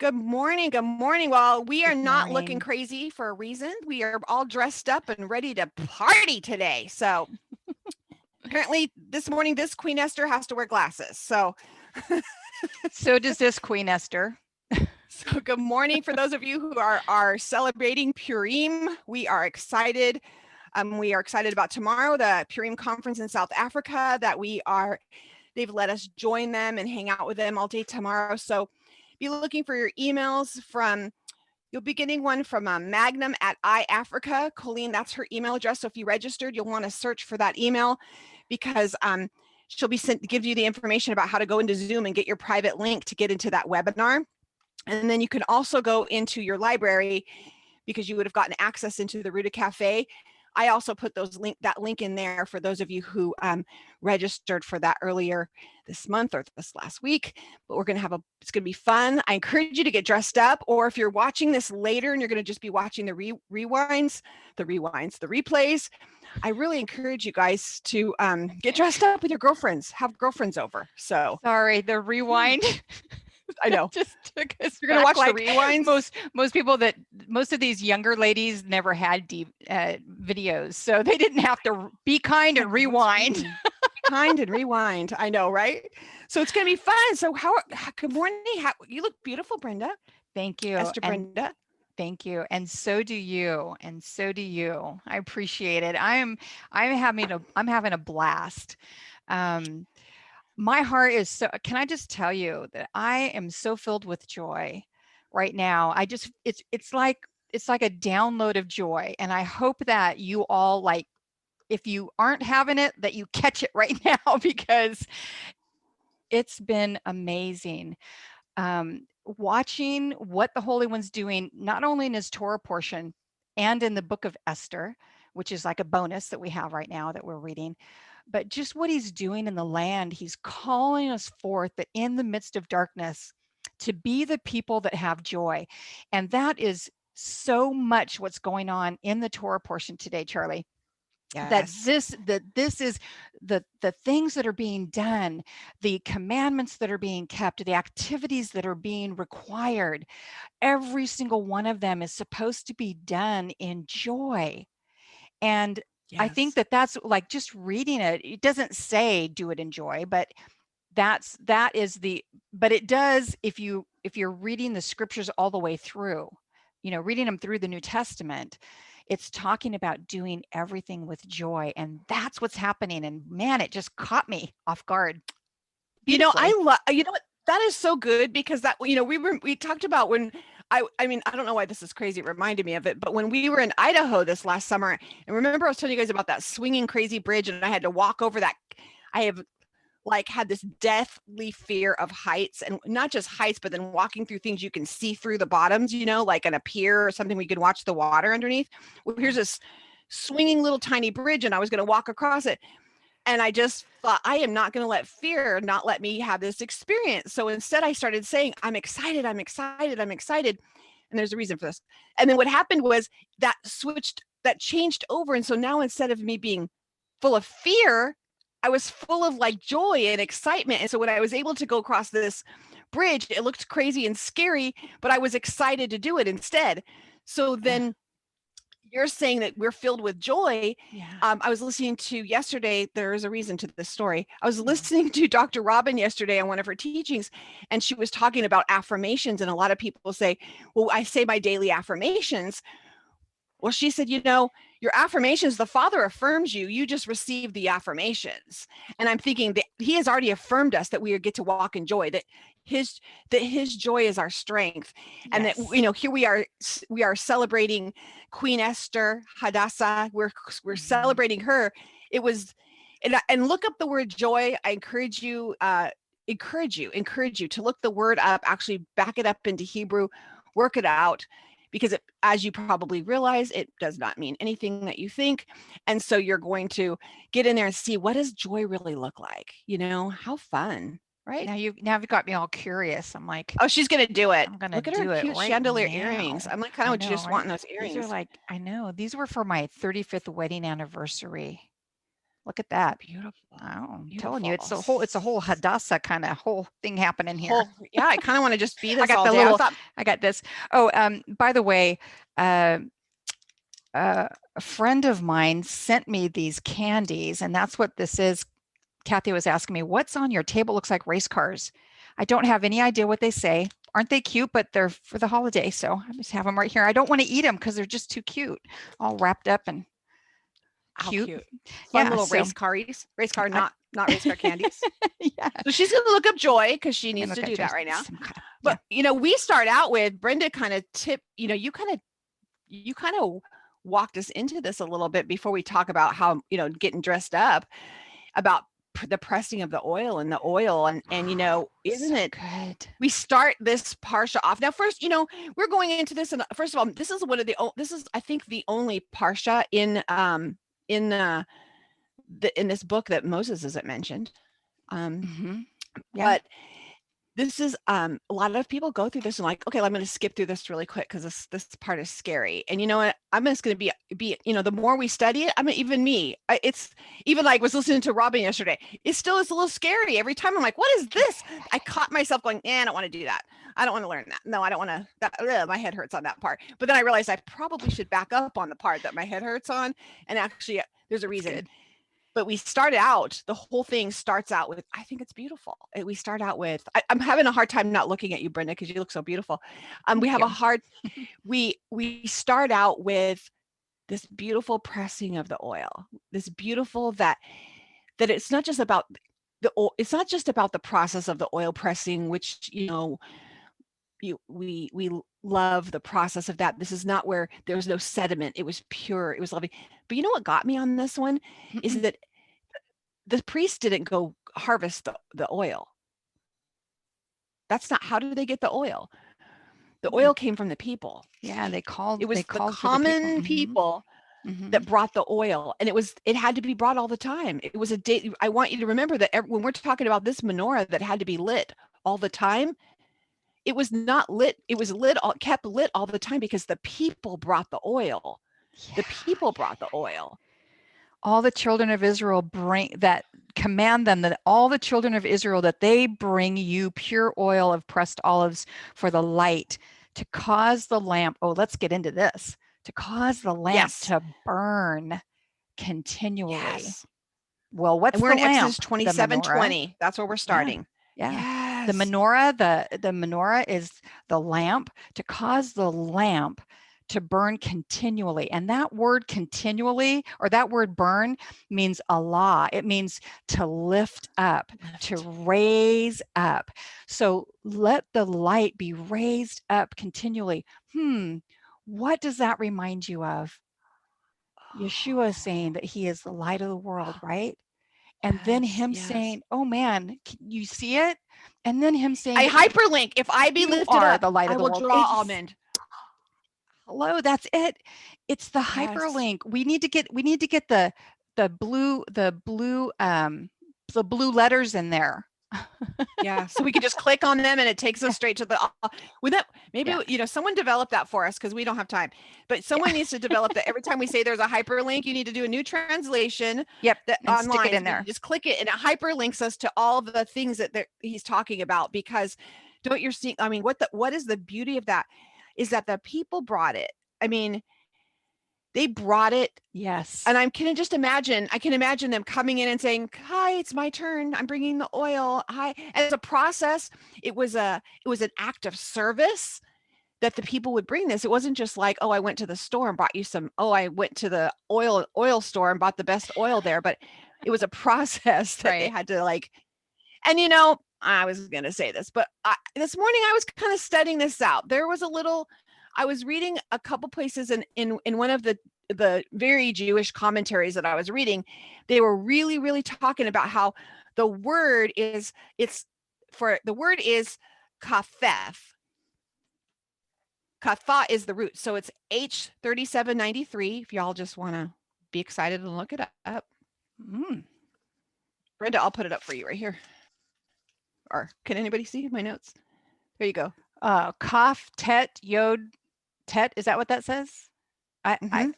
Good morning. Good morning. Well, we are Good not looking morning. crazy for a reason. We are all dressed up and ready to party today. So apparently this morning, this Queen Esther has to wear glasses. So does this Queen Esther. So good morning for those of you who are celebrating Purim. We are excited. We are excited about tomorrow, the Purim conference in South Africa they've let us join them and hang out with them all day tomorrow. So be looking for your emails you'll be getting one from Magnum at iAfrica. Colleen, that's her email address. So if you registered, you'll want to search for that email because she'll be give you the information about how to go into Zoom and get your private link to get into that webinar. And then you can also go into your library because you would have gotten access into the Ruta Cafe. I also put that link in there for those of you who registered for that earlier this month or this last week. But it's going to be fun. I encourage you to get dressed up, or if you're watching this later and you're going to just be watching the replays, I really encourage you guys to get dressed up with your girlfriends, have girlfriends over. So sorry, the rewind. I know. Just took us. You're gonna watch the rewinds. Most of these younger ladies never had videos, so they didn't have to be kind and rewind. Be kind and rewind. I know, right? So it's gonna be fun. So good morning. You look beautiful, Brenda. Thank you, Esther Brenda. Thank you, and so do you, and so do you. I appreciate it. I'm having a blast. My heart is so, can I just tell you that I am so filled with joy right now. It's like a download of joy. And I hope that you all, like, if you aren't having it, that you catch it right now, because it's been amazing. Watching what the Holy One's doing, not only in his Torah portion and in the book of Esther, which is like a bonus that we have right now that we're reading, but just what he's doing in the land. He's calling us forth that in the midst of darkness to be the people that have joy. And that is so much what's going on in the Torah portion today, Charlie. Yes. That this is the things that are being done, the commandments that are being kept, the activities that are being required, every single one of them is supposed to be done in joy. And I think that that's like, just reading it, it doesn't say do it in joy, but but it does if you're reading the scriptures all the way through, reading them through the New Testament, it's talking about doing everything with joy. And that's what's happening. And man, it just caught me off guard. I love, what, that is so good, because that, we talked about when I mean, I don't know why this is crazy. It reminded me of it. But when we were in Idaho this last summer, and remember I was telling you guys about that swinging crazy bridge, and I had to walk over that. I have had this deathly fear of heights, and not just heights, but then walking through things you can see through the bottoms, like on a pier or something, we could watch the water underneath. Well, here's this swinging little tiny bridge, and I was going to walk across it. And I just thought, I am not going to let fear not let me have this experience. So instead I started saying, I'm excited, I'm excited, I'm excited. And there's a reason for this. And then what happened was that changed over. And so now, instead of me being full of fear, I was full of like joy and excitement. And so when I was able to go across this bridge, it looked crazy and scary, but I was excited to do it instead. So then you're saying that we're filled with joy. Yeah. I was listening to yesterday. There is a reason to this story. I was listening to Dr. Robin yesterday on one of her teachings, and she was talking about affirmations. And a lot of people say, well, I say my daily affirmations. Well, she said, your affirmations, the Father affirms you. You just receive the affirmations. And I'm thinking that he has already affirmed us that we get to walk in joy, that his joy is our strength. And that, here we are celebrating Queen Esther, Hadassah. We're celebrating her. It was, and look up the word joy. I encourage you to look the word up, actually back it up into Hebrew, work it out. Because as you probably realize, it does not mean anything that you think. And so you're going to get in there and see, what does joy really look like? How fun, right? Now you've got me all curious. I'm like, oh, she's going to do it. I'm going to look at do her it cute right chandelier now. earrings. I'm like, kind of just wanting those earrings. These are like, I know, these were for my 35th wedding anniversary. Look at that. Beautiful. Oh, I'm telling you, Beautiful. it's a whole Hadassah kind of whole thing happening here. Yeah, I kind of want to just be I this got all the day. I little, thought, I got this. Oh, by the way, uh, a friend of mine sent me these candies, and that's what this is. Kathy was asking me, what's on your table? Looks like race cars. I don't have any idea what they say. Aren't they cute? But they're for the holiday, so I just have them right here. I don't want to eat them because they're just too cute, all wrapped up and how cute. cute. Fun Yeah, little so race car, I, not race car candies. yeah, So she's going to look up Joy because she I'm gonna needs look to at do that Joyce. right now. Some kind of, yeah. But, we start out with Brenda kind of you kind of walked us into this a little bit before we talk about how, getting dressed up, about the pressing of the oil and isn't So it good. we start this parsha off now. First, we're going into this, and first of all, this is I think the only parsha in in this book that Moses isn't mentioned. Yeah. But this is a lot of people go through this and like, okay, I'm going to skip through this really quick because this part is scary. And you know what? I'm just going to be the more we study it, I mean, even me, it's even like was listening to Robin yesterday. It still is a little scary every time. I'm like, what is this? I caught myself going, I don't want to do that. I don't want to learn that. No, I don't want to. My head hurts on that part. But then I realized I probably should back up on the part that my head hurts on. And actually, there's a reason. Good. But we start out, the whole thing starts out with, I think it's beautiful. We start out with, I'm having a hard time not looking at you, Brenda, because you look so beautiful. We have a hard, we start out with this beautiful pressing of the oil, this beautiful that it's not just about it's not just about the process of the oil pressing, which, we love the process of that. This is not where there was no sediment. It was pure. It was lovely. But you know what got me on this one is that the priest didn't go harvest the oil. That's not, how did they get the oil? The oil came from the people. Yeah, it was the common people that brought the oil, and it had to be brought all the time. It was a day. I want you to remember that when we're talking about this menorah that had to be lit all the time, it was not lit. It was kept lit all the time because the people brought the oil. Yeah. The people brought the oil. All the children of Israel command them that all the children of Israel that they bring you pure oil of pressed olives for the light to cause the lamp. Oh, let's get into this. To cause the lamp to burn continually. Yes. Well, what's the lamp? We're in Exodus 27:20. That's where we're starting. Yeah. Yes. The menorah is the lamp, to cause the lamp to burn continually. And that word continually, or that word burn, means Allah. It means to lift up, to raise up. So let the light be raised up continually. What does that remind you of? Yeshua saying that he is the light of the world, right? And then him saying, oh man, you see it? And then him saying, I hyperlink. If I be lifted up, the light of the world. I will draw all men. Hello, that's it. It's the hyperlink. We need to get the blue letters in there. Yeah, so we could just click on them and it takes us straight to the with that. Maybe someone develop that for us because we don't have time. But someone needs to develop that. Every time we say there's a hyperlink, you need to do a new translation. Yep, that and online, stick it in there. Just click it and it hyperlinks us to all the things that he's talking about. Because don't you see? I mean, what is the beauty of that? Is that the people brought it. I mean, they brought it. Yes. And I can imagine them coming in and saying, hi, it's my turn. I'm bringing the oil. Hi. As a process, it was an act of service that the people would bring this. It wasn't just like, oh, I went to the store and bought you some, I went to the oil store and bought the best oil there. But it was a process that they had to like, and I was going to say this, but this morning I was kind of studying this out. I was reading a couple places in one of the very Jewish commentaries that I was reading. They were really, really talking about how the word is kafef. Katha is the root. So it's H3793. If y'all just want to be excited and look it up. Brenda, I'll put it up for you right here. Or can anybody see my notes? There you go. Kaf, tet, yod, tet. Is that what that says? I'm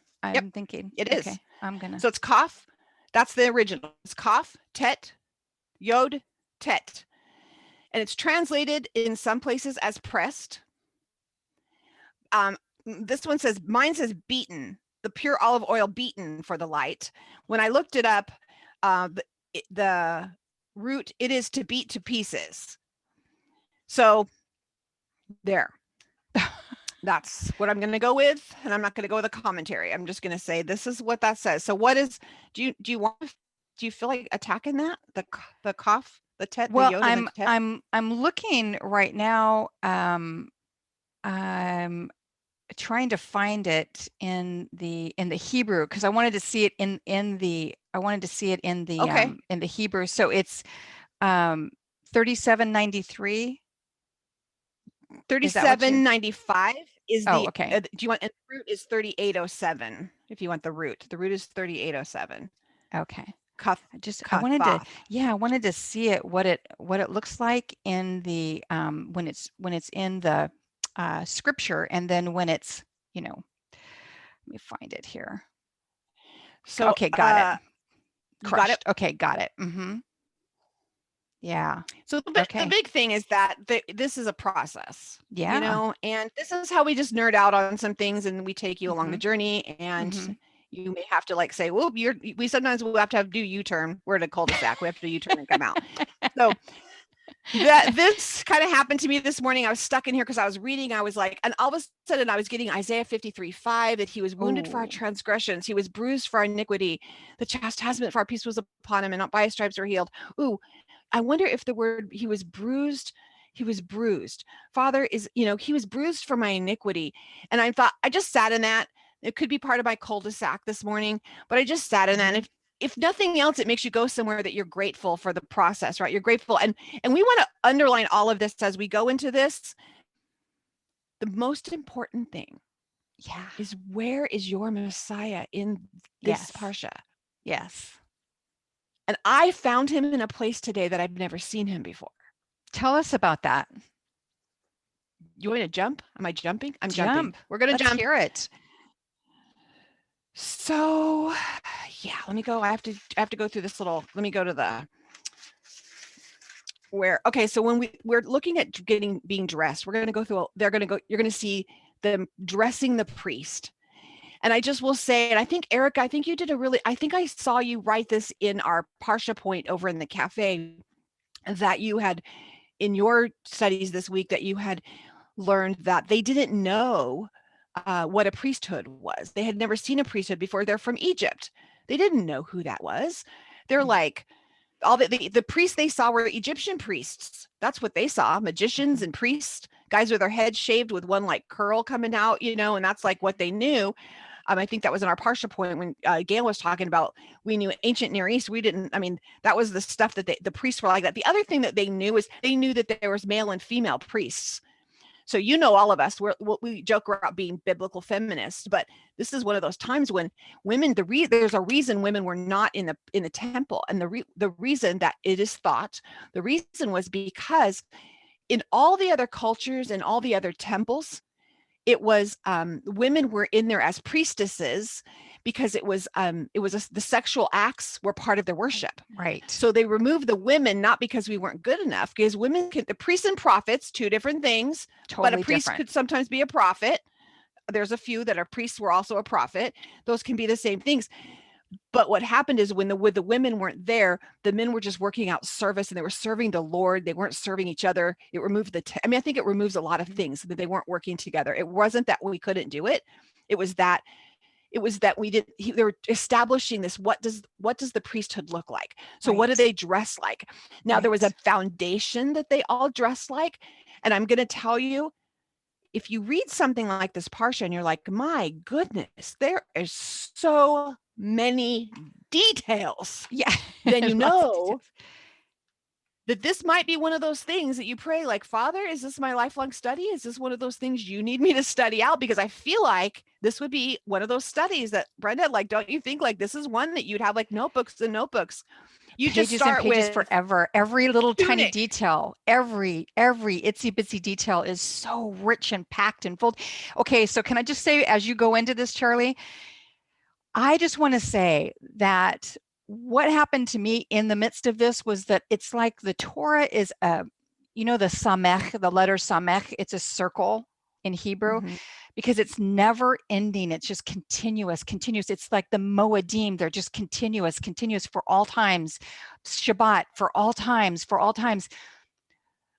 thinking it is. Okay, I'm gonna. So it's kaf, That's the original. It's Kaf, Tet, Yod, Tet. And it's translated in some places as pressed. This one says, mine says beaten, the pure olive oil beaten for the light. When I looked it up, the root, it is to beat to pieces. So there. That's what I'm going to go with, and I'm not going to go with a commentary. I'm just going to say this is what that says. So what is, do you feel like attacking that, the Kaf, the Tet, Well, the Yod, and the Tet? I'm looking right now. I'm trying to find it in the Hebrew, because I wanted to see it in the Okay. in the Hebrew. So it's 3793. Is that what you? 3795 is Oh, the, okay. do you want, and the root is 3807. If you want the root is 3807. Okay. Kaf, I wanted to, Kathath. yeah, I wanted to see it, what it looks like in the when it's in the scripture, and then when it's, let me find it here. So, Okay, got it. you got it? Crushed. Okay, got it. Yeah. So the Okay. big thing is that this is a process, Yeah. and this is how we just nerd out on some things, and we take you along the Mhm. journey, and Mhm. you may have to like say, well, we sometimes will have to do U-turn. We're at a cul-de-sac. We have to do U-turn and come out. So this kind of happened to me this morning. I was stuck in here because I was reading. I was like, and all of a sudden I was getting Isaiah 53:5, that he was wounded for our Ooh. transgressions. He was bruised for our iniquity. The chastisement for our peace was upon him, and not by his stripes we're healed. Ooh, I wonder if the word he was bruised, Father is, he was bruised for my iniquity. And I thought, I just sat in that. It could be part of my cul-de-sac this morning, but I just sat in that. And if nothing else, it makes you go somewhere that you're grateful for the process, right? You're grateful. And we want to underline all of this as we go into this. The most important thing, Yeah. is where is your Messiah in this Yes. parsha? Yes. And I found him in a place today that I've never seen him before. Tell us about that. You want me to jump? Am I jumping? I'm jumping. Jump. We're going to Let's jump. hear it. So, yeah, let me go. I have to go through this little, let me go to the okay, so when we're looking at being dressed, we're going to go through, you're going to see them dressing the priest. And I just will say, and I think, Erica, I think you did I think I saw you write this in our Parsha point over in the cafe, that you had, in your studies this week, that you had learned that they didn't know what a priesthood was. They had never seen a priesthood before. They're from Egypt. They didn't know who that was. They're like, all the priests they saw were Egyptian priests. That's what they saw, magicians and priests, guys with their heads shaved with one like curl coming out, and that's like what they knew. I think that was in our Parsha point when Gail was talking about, we knew ancient Near East. We didn't, that was the stuff that the priests were like that. The other thing that they knew is they knew that there was male and female priests. So, all of us, we joke about being biblical feminists, but this is one of those times when women, there's a reason women were not in the temple. And the reason that it is thought, the reason was because in all the other cultures and all the other temples, it was women were in there as priestesses because it was the sexual acts were part of their worship. Right. So they removed the women, not because we weren't good enough, because women the priests and prophets, two different things. Totally but a priest different. could sometimes be a prophet. There's a few that are priests were also a prophet. Those can be the same things. But what happened is when the women weren't there, the men were just working out service, and they were serving the Lord. They weren't serving each other. It removed I think it removes a lot of things, that they weren't working together. It wasn't that we couldn't do it. It was that we did. They were establishing this. What does the priesthood look like? So what do they dress like? Now there was a foundation that they all dressed like, and I'm going to tell you, if you read something like this parsha and you're like, my goodness, there is so many details. Yeah. Then you know that this might be one of those things that you pray like, Father, is this my lifelong study? Is this one of those things you need me to study out? Because I feel like this would be one of those studies that, Brenda, like, don't you think like this is one that you'd have like notebooks and notebooks? You pages just start and pages with forever. Every little tunic. tiny detail, every itsy bitsy detail is so rich and packed and full. Okay, so can I just say, as you go into this, Charlie, I just want to say that what happened to me in the midst of this was that it's like the Torah is a, the samech, the letter samech, it's a circle in Hebrew, Mm-hmm. because it's never ending. It's just continuous, continuous. It's like the Moedim. They're just continuous, continuous for all times. Shabbat for all times, for all times.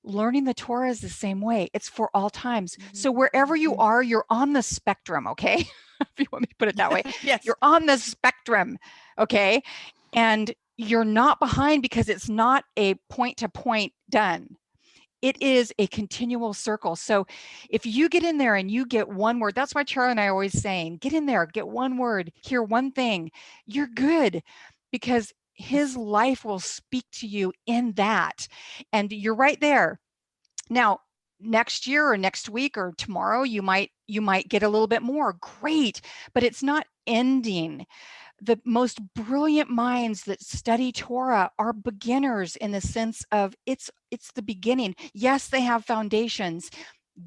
Learning the Torah is the same way. It's for all times. So wherever you are, you're on the spectrum, okay? If you want me to put it that way. Yes. You're on the spectrum, okay? And you're not behind, because it's not a point to point done. It is a continual circle. So if you get in there and you get one word, that's why Charlie and I are always saying, get in there, get one word, hear one thing, you're good, because his life will speak to you in that. And you're right there. Now, next year or next week or tomorrow, you might get a little bit more. Great, but it's not ending. The most brilliant minds that study Torah are beginners, in the sense of it's the beginning. Yes, they have foundations.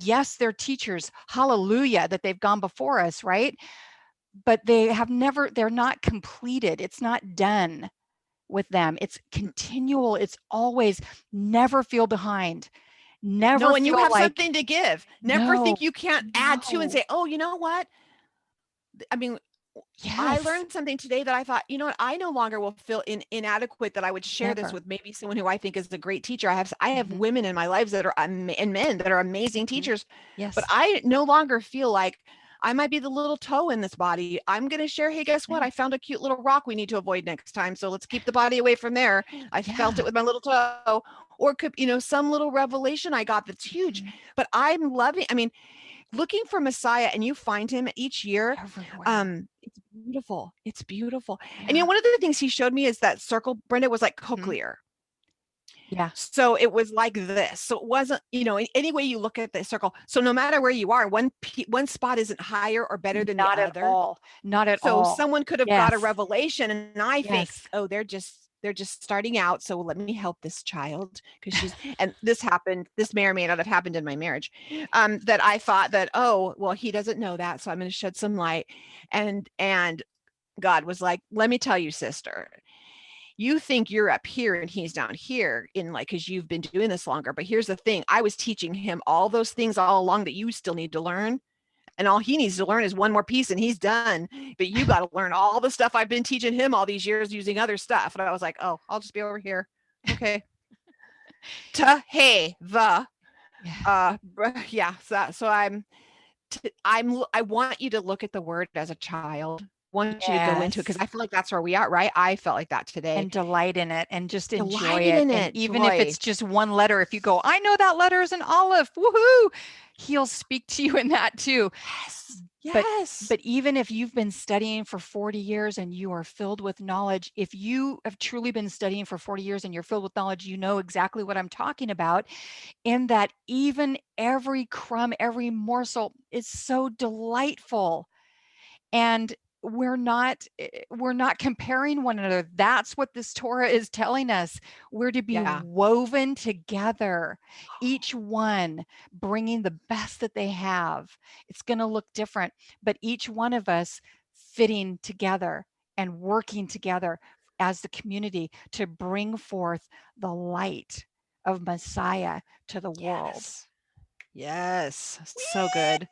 Yes, they're teachers. Hallelujah that they've gone before us, right? But they're not completed. It's not done with them. It's continual. It's always, never feel behind. Never No, and you feel have like, something to give. Never no, think you can't add to and no. say, oh, you know what? I mean, I Yes, learned something today that I thought, you know what, I no longer will feel inadequate that I would share this never. with maybe someone who I think is a great teacher. I have Hmm. women in my lives that are and men that are amazing Hmm. teachers, but Yes. I no longer feel like I might be the little toe in this body. I'm going to share, hey, guess what? Yeah. I found a cute little rock we need to avoid next time. So let's keep the body away from there. I felt it Yeah. with my little toe, or could, some little revelation I got that's huge. Hmm. But I'm loving, I mean, looking for Messiah, and you find him each year. Everywhere. It's beautiful. It's beautiful. And Yeah. one of the things he showed me is that circle, Brenda, was like Hmm. cochlear. Yeah. So it was like this. So it wasn't, any way you look at the circle. So no matter where you are, one spot isn't higher or better than the Not at other. all. Not at So all. someone could have got a Yes. revelation, and I think, Yes. oh, they're just starting out. So let me help this child, because and this may or may not have happened in my marriage. That I thought that, oh, well, he doesn't know that. So I'm going to shed some light. And God was like, let me tell you, sister, you think you're up here and he's down here, in like, because you've been doing this longer. But here's the thing, I was teaching him all those things all along that you still need to learn. And all he needs to learn is one more piece and he's done. But you got to learn all the stuff I've been teaching him all these years using other stuff. And I was like, oh, I'll just be over here. Okay. Tetzaveh. Yeah. Yeah. So I want you to look at the word as a child. I want you to go into it, because Yes. I feel like that's where we are, right? I felt like that today. And delight in it, and just enjoy Delight it. in And it, even if joy. it's just one letter, if you go, I know that letter is an olive, woohoo, he'll speak to you in that too. Yes. But Yes. but even if you've been studying for 40 years and you are filled with knowledge, if you have truly been studying for 40 years and you're filled with knowledge, you know exactly what I'm talking about, in that even every crumb, every morsel is so delightful. And we're not comparing one another. That's what this Torah is telling us. We're to be Yeah. woven together, each one bringing the best that they have. It's going to look different, but each one of us fitting together and working together as the community to bring forth the light of Messiah to the world. Yes. Yes. So good.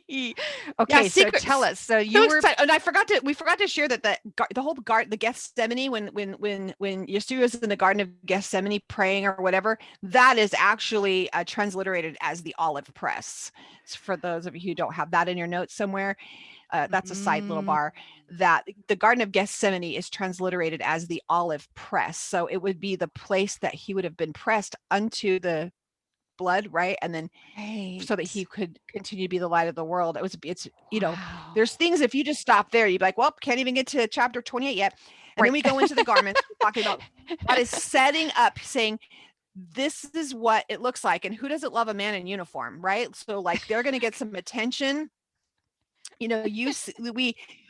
Yeah, Okay, so tell secrets. us. So So you were. excited. And we forgot to share that the whole the Gethsemane, when Yeshua is in the Garden of Gethsemane praying or whatever, that is actually transliterated as the olive press. So for those of you who don't have that in your notes somewhere, that's a side little Mm, bar, that the Garden of Gethsemane is transliterated as the olive press. So it would be the place that he would have been pressed unto the blood, right? And then so that he right. could continue to be the light of the world. It's Wow. there's things, if you just stop there, you'd be like, well, can't even get to chapter 28 yet. And then Right. we go into the garments, we're talking about God is setting up, saying, this is what it looks like. And who doesn't love a man in uniform, right? So like they're going to get some attention. You see,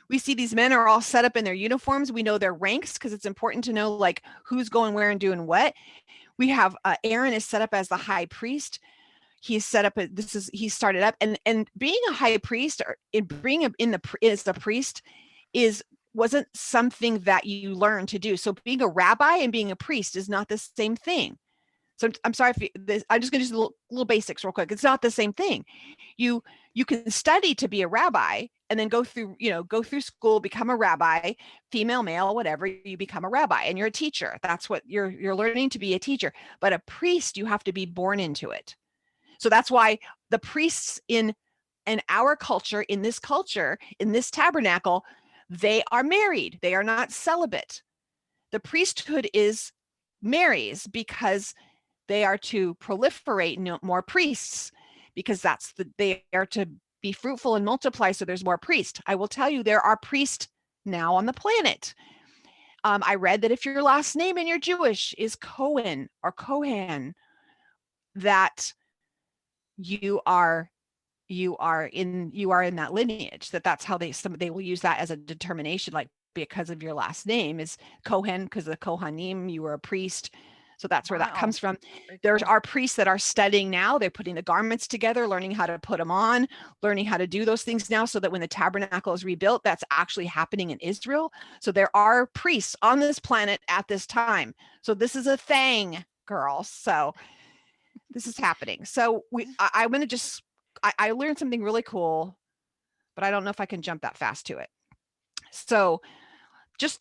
we see these men are all set up in their uniforms. We know their ranks, because it's important to know like who's going where and doing what. We have Aaron is set up as the high priest. He's set up he started up, and being a high priest, or in being in the as a priest, is wasn't something that you learn to do. So being a rabbi and being a priest is not the same thing. So I'm sorry if this, I'm just going to do little basics real quick. It's not the same thing. You you can study to be a rabbi and then go through, go through school, become a rabbi, female, male, whatever, you become a rabbi and you're a teacher. That's what you're learning to be a teacher. But a priest, you have to be born into it. So that's why the priests in our culture, in this tabernacle, they are married. They are not celibate. The priesthood is marries because they are to proliferate more priests, because they are to be fruitful and multiply. So there's more priests. I will tell you, there are priests now on the planet. I read that if your last name and you're Jewish is Cohen or Cohen, that you are in that lineage, that's how they will use that as a determination, like because of your last name is Cohen, because of the Kohanim, you were a priest. So that's where that comes from. There are priests that are studying now. They're putting the garments together, learning how to put them on, learning how to do those things now, so that when the tabernacle is rebuilt, that's actually happening in Israel. So there are priests on this planet at this time. So this is a thing, girls. So this is happening. So I'm going to just, I learned something really cool, but I don't know if I can jump that fast to it. So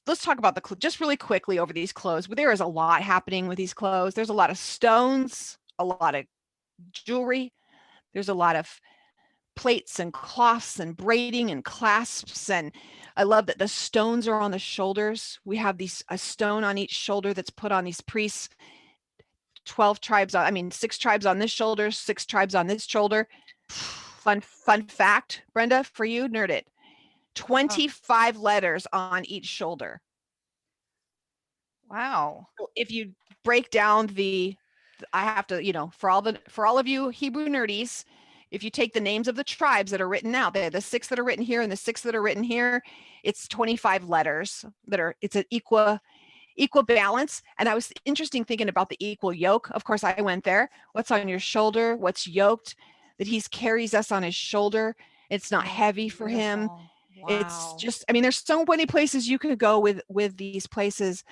let's talk about just really quickly over these clothes. There is a lot happening with these clothes. There's a lot of stones, a lot of jewelry. There's a lot of plates and cloths and braiding and clasps. And I love that the stones are on the shoulders. We have a stone on each shoulder that's put on these priests. 6 tribes on this shoulder, 6 tribes on this shoulder. Fun fact, Brenda, for you, nerd it. 25 letters on each shoulder. Wow. So if you break down I have to, for all of you Hebrew nerdies, if you take the names of the tribes that are written out, the 6 that are written here and the 6 that are written here, it's 25 letters it's an equal balance. And I was interesting thinking about the equal yoke. Of course, I went there. What's on your shoulder? What's yoked? That he carries us on his shoulder. It's not heavy for him. Wow. It's just, there's so many places you could go with these places,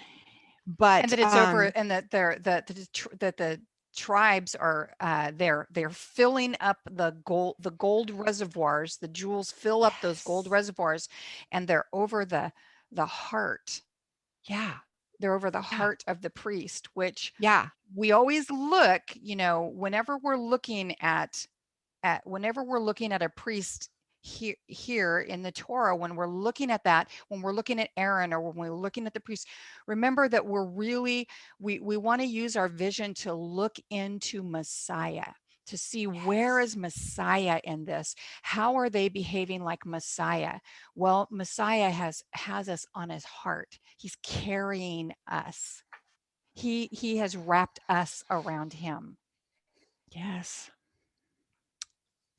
but and that it's over, and that the tribes are they're filling up the gold reservoirs. The jewels fill up those gold reservoirs, and they're over the heart. Yeah. They're over the heart of the priest, which we always look, whenever we're looking at a priest here in the Torah, when we're looking at that, when we're looking at Aaron, or when we're looking at the priest, remember that we want to use our vision to look into Messiah, to see where is Messiah in this? How are they behaving like Messiah? Well, Messiah has us on his heart. He's carrying us. He has wrapped us around him. Yes.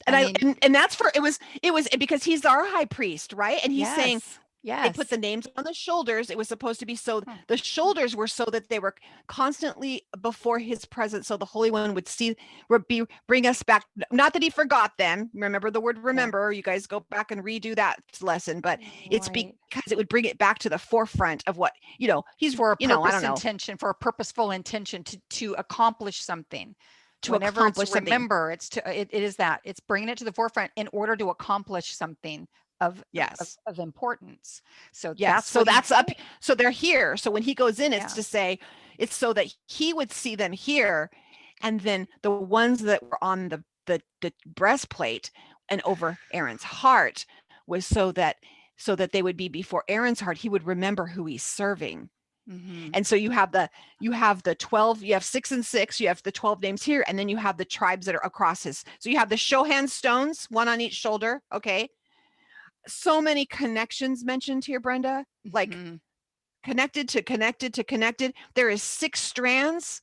And that's it was because he's our high priest, right? And he's saying, they put the names on the shoulders. It was supposed to be so the shoulders were so that they were constantly before his presence, so the Holy One would bring us back. Not that he forgot them. Remember the word remember. You guys go back and redo that lesson, but it's because it would bring it back to the forefront of what, he's for a intention, for a purposeful intention to accomplish something. Whenever it's remember, it is that it's bringing it to the forefront in order to accomplish something of importance. So that's up. So they're here. So when he goes in, it's to say, it's so that he would see them here, and then the ones that were on the breastplate and over Aaron's heart was so that they would be before Aaron's heart. He would remember who he's serving. Mm-hmm. And so you have the 12, you have 6 and 6, you have the 12 names here, and then you have the tribes that are across his. So you have the Shohan stones, one on each shoulder. Okay. So many connections mentioned here, Brenda, like connected to connected to connected. There is 6 strands,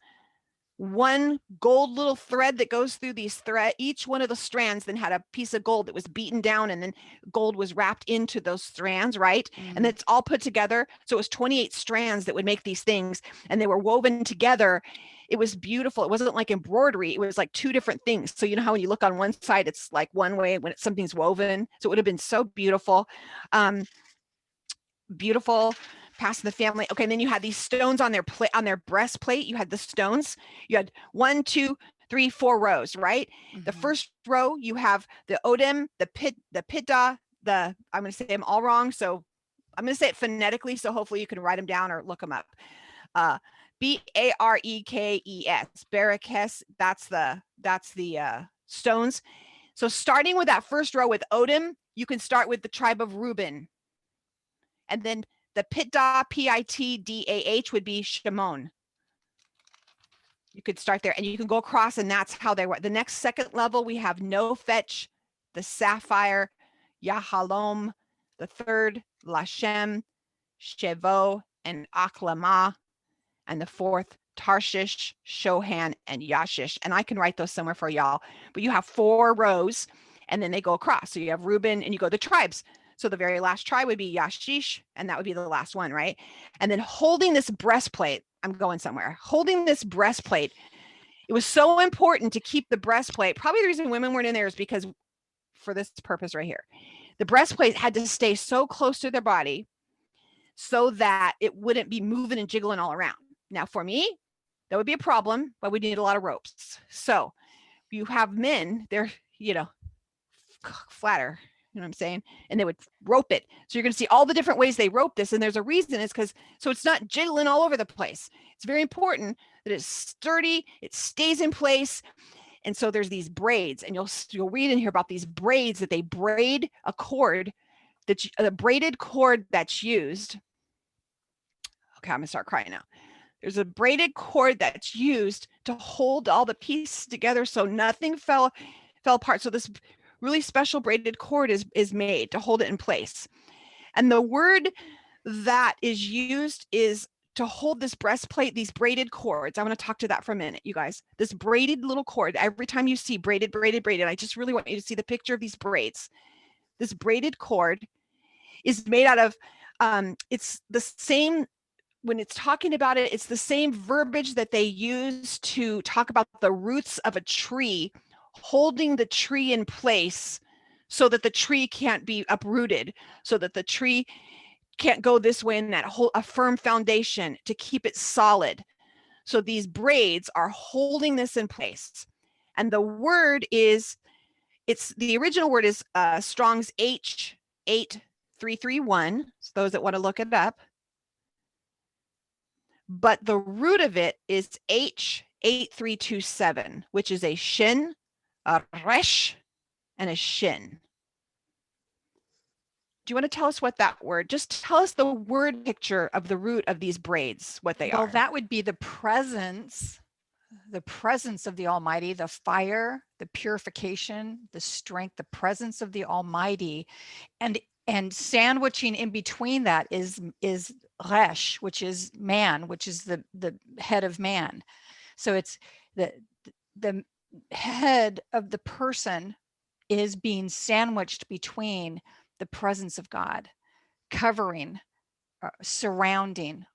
one gold little thread that goes through these each one of the strands then had a piece of gold that was beaten down, and then gold was wrapped into those strands, right? And it's all put together. So it was 28 strands that would make these things, and they were woven together. It was beautiful. It wasn't like embroidery. It was like 2 different things. So how when you look on one side, it's like one way when something's woven. So it would have been so beautiful. beautiful, passing the family. Okay, and then you had these stones on their on their breastplate. You had the stones. You had 1, 2, 3, 4 rows, right? The first row, you have the Odem, the Pitta, I'm going to say them all wrong, so I'm going to say it phonetically, so hopefully you can write them down or look them up. Barekes, Barekes, that's the stones. So starting with that first row with Odem, you can start with the tribe of Reuben. And then the Pitdah, Pitdah, would be Shimon. You could start there and you can go across, and that's how they were. The next second level, we have Nofetch, the Sapphire, Yahalom, the third, Lashem, Shevo, and Aklamah, and the fourth, Tarshish, Shohan, and Yashish. And I can write those somewhere for y'all, but you have 4 rows and then they go across. So you have Reuben and you go the tribes. So the very last tribe would be Yashish, and that would be the last one, right? And then holding this breastplate, I'm going somewhere, holding this breastplate, it was so important to keep the breastplate. Probably the reason women weren't in there is because for this purpose right here, the breastplate had to stay so close to their body so that it wouldn't be moving and jiggling all around. Now for me, that would be a problem, but we need a lot of ropes. So you have men, they're, flatter, you know what I'm saying? And they would rope it. So you're going to see all the different ways they rope this. And there's a reason, is because, so it's not jiggling all over the place. It's very important that it's sturdy, it stays in place. And so there's these braids, and you'll read in here about these braids that they braid a cord, the braided cord that's used. Okay, I'm gonna start crying now. There's a braided cord that's used to hold all the pieces together so nothing fell apart. So this really special braided cord is made to hold it in place. And the word that is used is to hold this breastplate, these braided cords. I want to talk to that for a minute, you guys. This braided little cord, every time you see braided, I just really want you to see the picture of these braids. This braided cord is made out of, it's the same, when it's talking about it, it's the same verbiage that they use to talk about the roots of a tree, holding the tree in place so that the tree can't be uprooted, so that the tree can't go this way, and that whole, a firm foundation to keep it solid. So these braids are holding this in place. And the word is, the original word is Strong's H8331. So those that want to look it up. But the root of it is H8327, which is a shin, a resh, and a shin. Do you want to tell us what that word, just tell us the word picture of the root of these braids, what they are? Well, that would be the presence of the Almighty, the fire, the purification, the strength, the presence of the Almighty. And sandwiching in between that is Resh, which is man, which is the head of man. So it's the head of the person is being sandwiched between the presence of God, covering, surrounding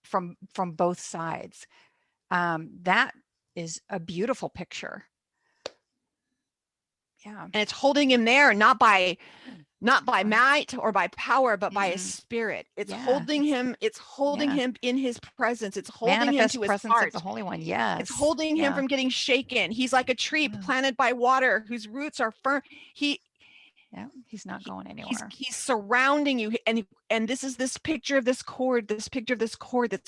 from both sides. That is a beautiful picture. Yeah. And it's holding him there, not by might or by power, but by his spirit. It's holding him. It's holding him in his presence. It's holding manifest him to presence his heart. Of the Holy One. Yes. It's holding him from getting shaken. He's like a tree planted by water whose roots are firm. He's not going anywhere. He's surrounding you. And this is this picture of this cord that's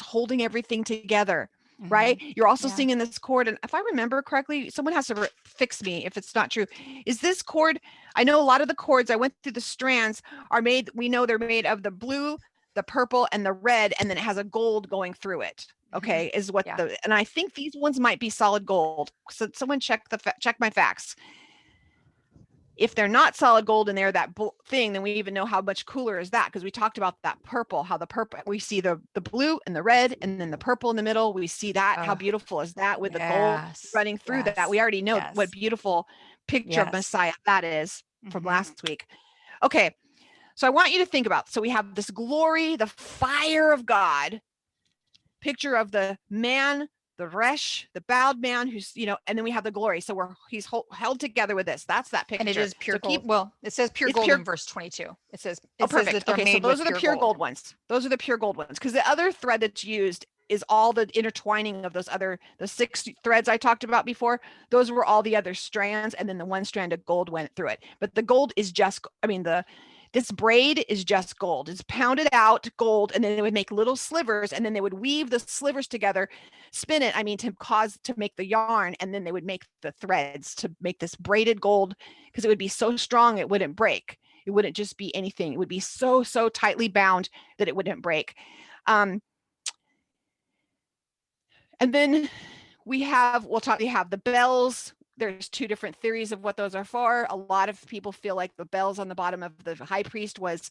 holding everything together. Right? You're also seeing in this cord, and if I remember correctly, someone has to fix me if it's not true. Is this cord, I know a lot of the cords, I went through the strands, are made, we know they're made of the blue, the purple, and the red, and then it has a gold going through it. Okay, is what and I think these ones might be solid gold. So someone check my facts. If they're not solid gold and they're that thing, then we even know how much cooler is that, because we talked about that purple, how the purple, we see the blue and the red and then the purple in the middle. We see that. How beautiful is that with the gold running through that? We already know what beautiful picture of Messiah that is from last week. Okay, so I want you to think about, so we have this glory, the fire of God, picture of the man, the resh, the bowed man who's, and then we have the glory. So he's held together with this. That's that picture. And it is pure so gold. Well, it says pure gold in verse 22. It says perfect. that they're Okay, made so those with are the pure gold ones. Those are the pure gold ones, because the other thread that's used is all the intertwining of the 6 threads I talked about before. Those were all the other strands, and then the one strand of gold went through it. But the gold is just, this braid is just gold. It's pounded out gold, and then they would make little slivers, and then they would weave the slivers together, spin it, to make the yarn, and then they would make the threads to make this braided gold, because it would be so strong it wouldn't break. It wouldn't just be anything. It would be so tightly bound that it wouldn't break. And then we have the bells. There's 2 different theories of what those are for. A lot of people feel like the bells on the bottom of the high priest was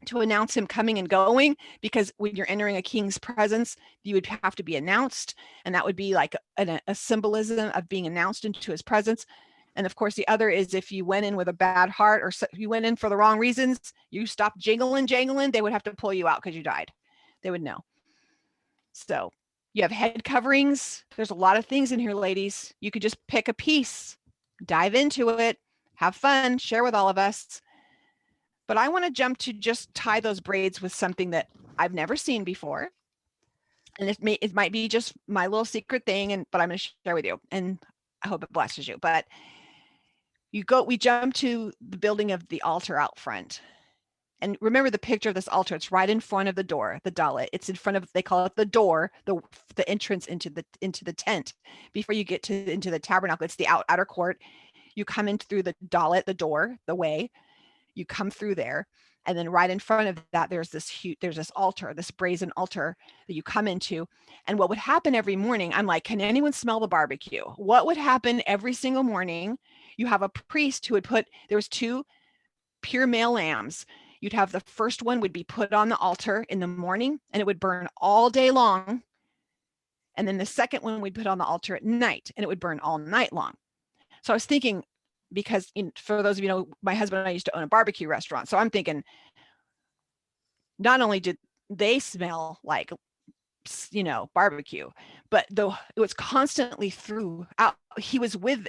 to announce him coming and going, because when you're entering a king's presence, you would have to be announced, and that would be like a symbolism of being announced into his presence. And of course, the other is if you went in with a bad heart, or you went in for the wrong reasons, you stopped jangling, they would have to pull you out because you died. They would know. So you have head coverings. There's a lot of things in here, ladies. You could just pick a piece, dive into it, have fun, share with all of us. But I want to jump to just tie those braids with something that I've never seen before. And it might be just my little secret thing, but I'm going to share with you, and I hope it blesses you. But we jump to the building of the altar out front. And remember the picture of this altar. It's right in front of the door, the dalet. It's in front of, they call it the door, the entrance into the tent. Before you get into the tabernacle, it's the outer court. You come in through the dalet, the door, the way. You come through there, and then right in front of that, there's this altar, this brazen altar that you come into. And what would happen every morning, I'm like, can anyone smell the barbecue? What would happen every single morning? You have a priest who would there was 2 pure male lambs. You'd have the first one would be put on the altar in the morning, and it would burn all day long. And then the second one we'd put on the altar at night, and it would burn all night long. So I was thinking, because for those of you my husband and I used to own a barbecue restaurant. So I'm thinking, not only did they smell like, barbecue, but though it was constantly throughout, he was with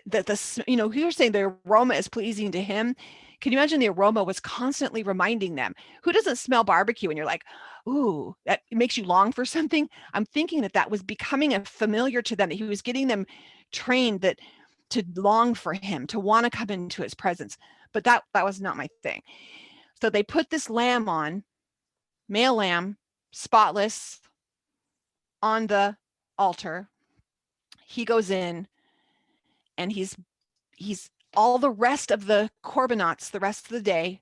you're saying the aroma is pleasing to him. Can you imagine the aroma was constantly reminding them? Who doesn't smell barbecue and you're like, ooh, that makes you long for something? I'm thinking that was becoming a familiar to them, that he was getting them trained to long for him, to want to come into his presence. But that was not my thing. So they put this lamb on, male lamb, spotless, on the altar. He goes in, and he's all the rest of the corbanots, the rest of the day,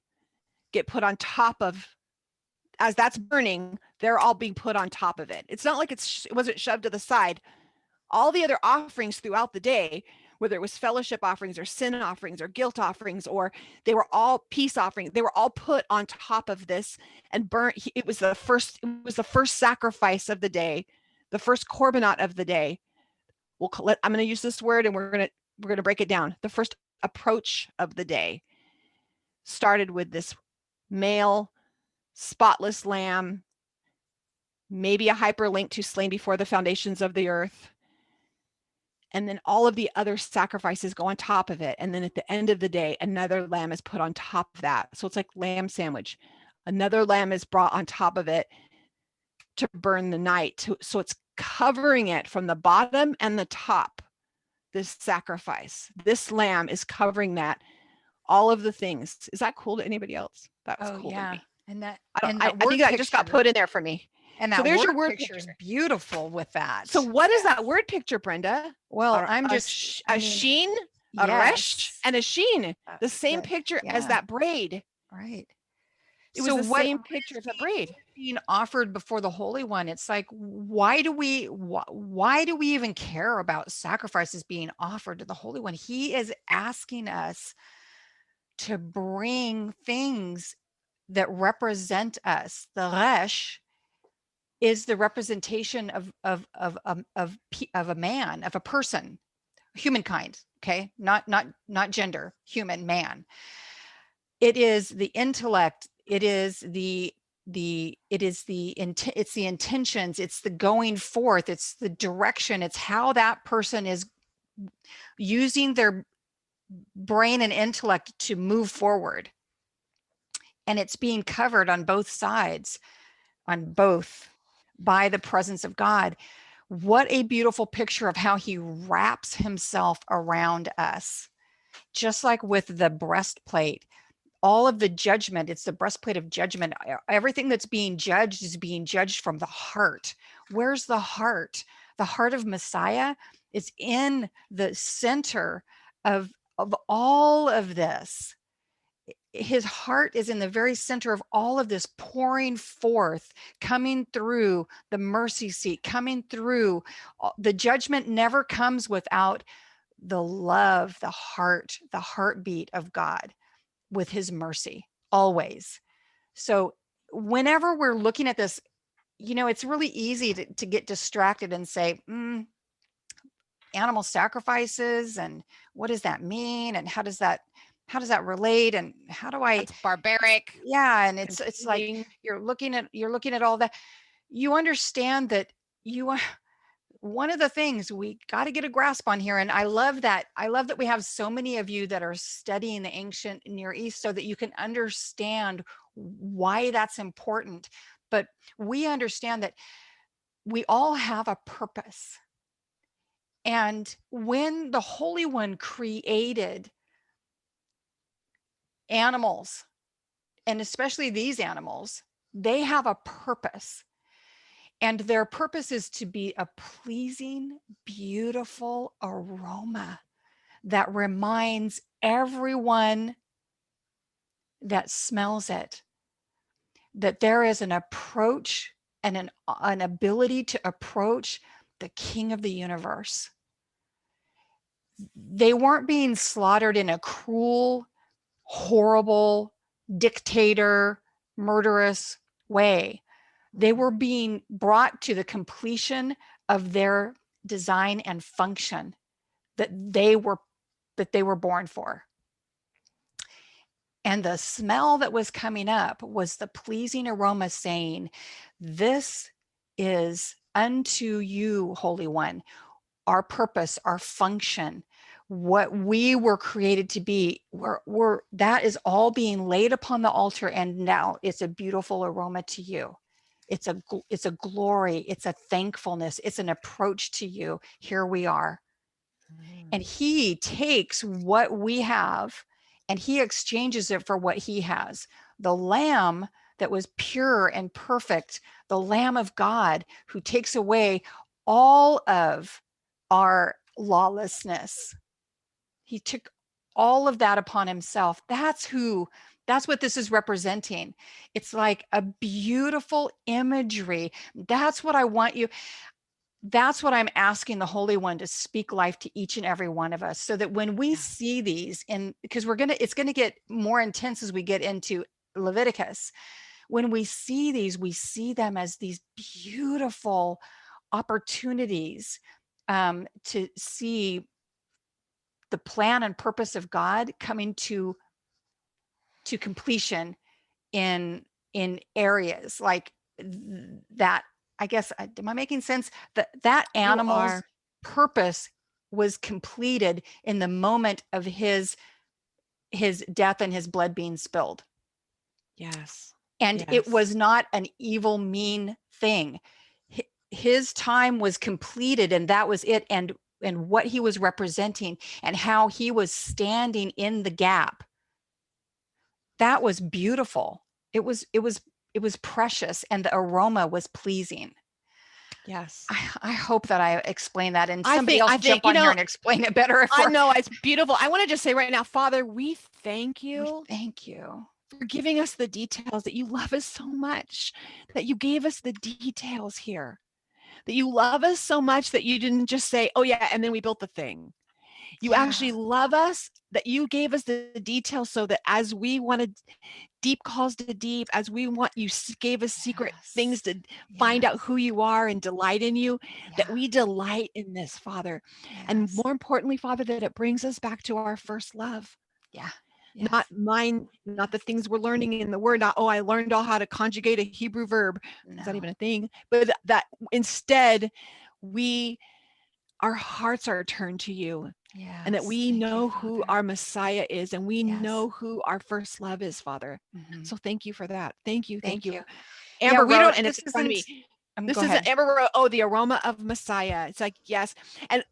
get put on top of, as that's burning, they're all being put on top of it. It's not like it wasn't shoved to the side. All the other offerings throughout the day, whether it was fellowship offerings or sin offerings or guilt offerings, or they were all peace offerings, they were all put on top of this and burnt. It was the first sacrifice of the day, the first korbanot of the day. I'm going to use this word, and we're going to break it down. The first approach of the day started with this male spotless lamb, maybe a hyperlink to slain before the foundations of the earth. And then all of the other sacrifices go on top of it. And then at the end of the day, another lamb is put on top of that. So it's like lamb sandwich. Another lamb is brought on top of it to burn the night. So it's covering it from the bottom and the top. This sacrifice, this lamb is covering that, all of the things. Is that cool to anybody else? That was cool to me. And that, I think that just got put in there for me. And that, so there's your word picture is beautiful with that. So what is that word picture, Brenda? Well, a sheen, a resh, and a sheen. The same picture as that braid. Right. It was the same picture of the braid being offered before the Holy One. It's like, why do we even care about sacrifices being offered to the Holy One? He is asking us to bring things that represent us. The resh is the representation of a man, of a person, humankind. Okay, not gender, human, man. It is the intellect. It is the it's the intentions, it's the going forth, it's the direction, it's how that person is using their brain and intellect to move forward. And it's being covered on both sides, on both, by the presence of God. What a beautiful picture of how he wraps himself around us. Just like with the breastplate, all of the judgment, it's the breastplate of judgment. Everything that's being judged is being judged from the heart. Where's the heart? The heart of Messiah is in the center of all of this. His heart is in the very center of all of this, pouring forth, coming through the mercy seat, coming through. The judgment never comes without the love, the heart, the heartbeat of God with his mercy, always. So whenever we're looking at this, it's really easy to get distracted and say, animal sacrifices, and what does that mean? And how does that relate? And how do I, That's barbaric. yeah. And it's like, you're looking at all that. You understand that one of the things we got to get a grasp on here, and I love that we have so many of you that are studying the ancient Near East so that you can understand why that's important. But we understand that we all have a purpose. And when the Holy One created animals, and especially these animals, they have a purpose. And their purpose is to be a pleasing, beautiful aroma that reminds everyone that smells it that there is an approach and an ability to approach the King of the universe. They weren't being slaughtered in a cruel, horrible, dictator, murderous way. They were being brought to the completion of their design and function that they were born for. And the smell that was coming up was the pleasing aroma saying, this is unto you, Holy One, our purpose, our function, what we were created to be. That is all being laid upon the altar, and now it's a beautiful aroma to you. It's a glory, it's a thankfulness, it's an approach to you. Here we are. And he takes what we have and he exchanges it for what he has. The lamb that was pure and perfect, the Lamb of God who takes away all of our lawlessness. He took all of that upon himself. That's what this is representing. It's like a beautiful imagery. That's what I want you. That's what I'm asking the Holy One to speak life to each and every one of us, so that when we see these, and because it's going to get more intense as we get into Leviticus, when we see these, we see them as these beautiful opportunities to see the plan and purpose of God coming to completion in areas like that. I guess, am I making sense? That animal's purpose was completed in the moment of his death and his blood being spilled. Yes. And it was not an evil, mean thing. His time was completed, and that was it. And what he was representing and how he was standing in the gap. That was beautiful. It was precious, and the aroma was pleasing. Yes. I hope that I explained that, and somebody else jump on here and explain it better. I know it's beautiful. I want to just say right now, Father, we thank you. Thank you for giving us the details, that you love us so much, that you gave us the details here, that you love us so much that you didn't just say, oh yeah, and then we built the thing. You actually love us, that you gave us the details so that as we wanted deep calls to deep, as we want, you gave us secret things to find out who you are and delight in you, that we delight in this, Father. And more importantly, Father, that it brings us back to our first love. Yeah. not Yes. mine, not the things we're learning in the word, not, oh, I learned all how to conjugate a Hebrew verb. Is that even No. a thing? But that instead we, our hearts are turned to you, and that Yes. we Thank you, know who Father. our Messiah is, and we Yes. know who our first love is, Father. Hmm. So thank you for that. Thank you. Thank Thank you. you. Yeah, Amber we wrote, don't, and it's this in front of isn't, me. go This is ahead. Amber wrote, oh, the aroma of Messiah. It's like, yes. And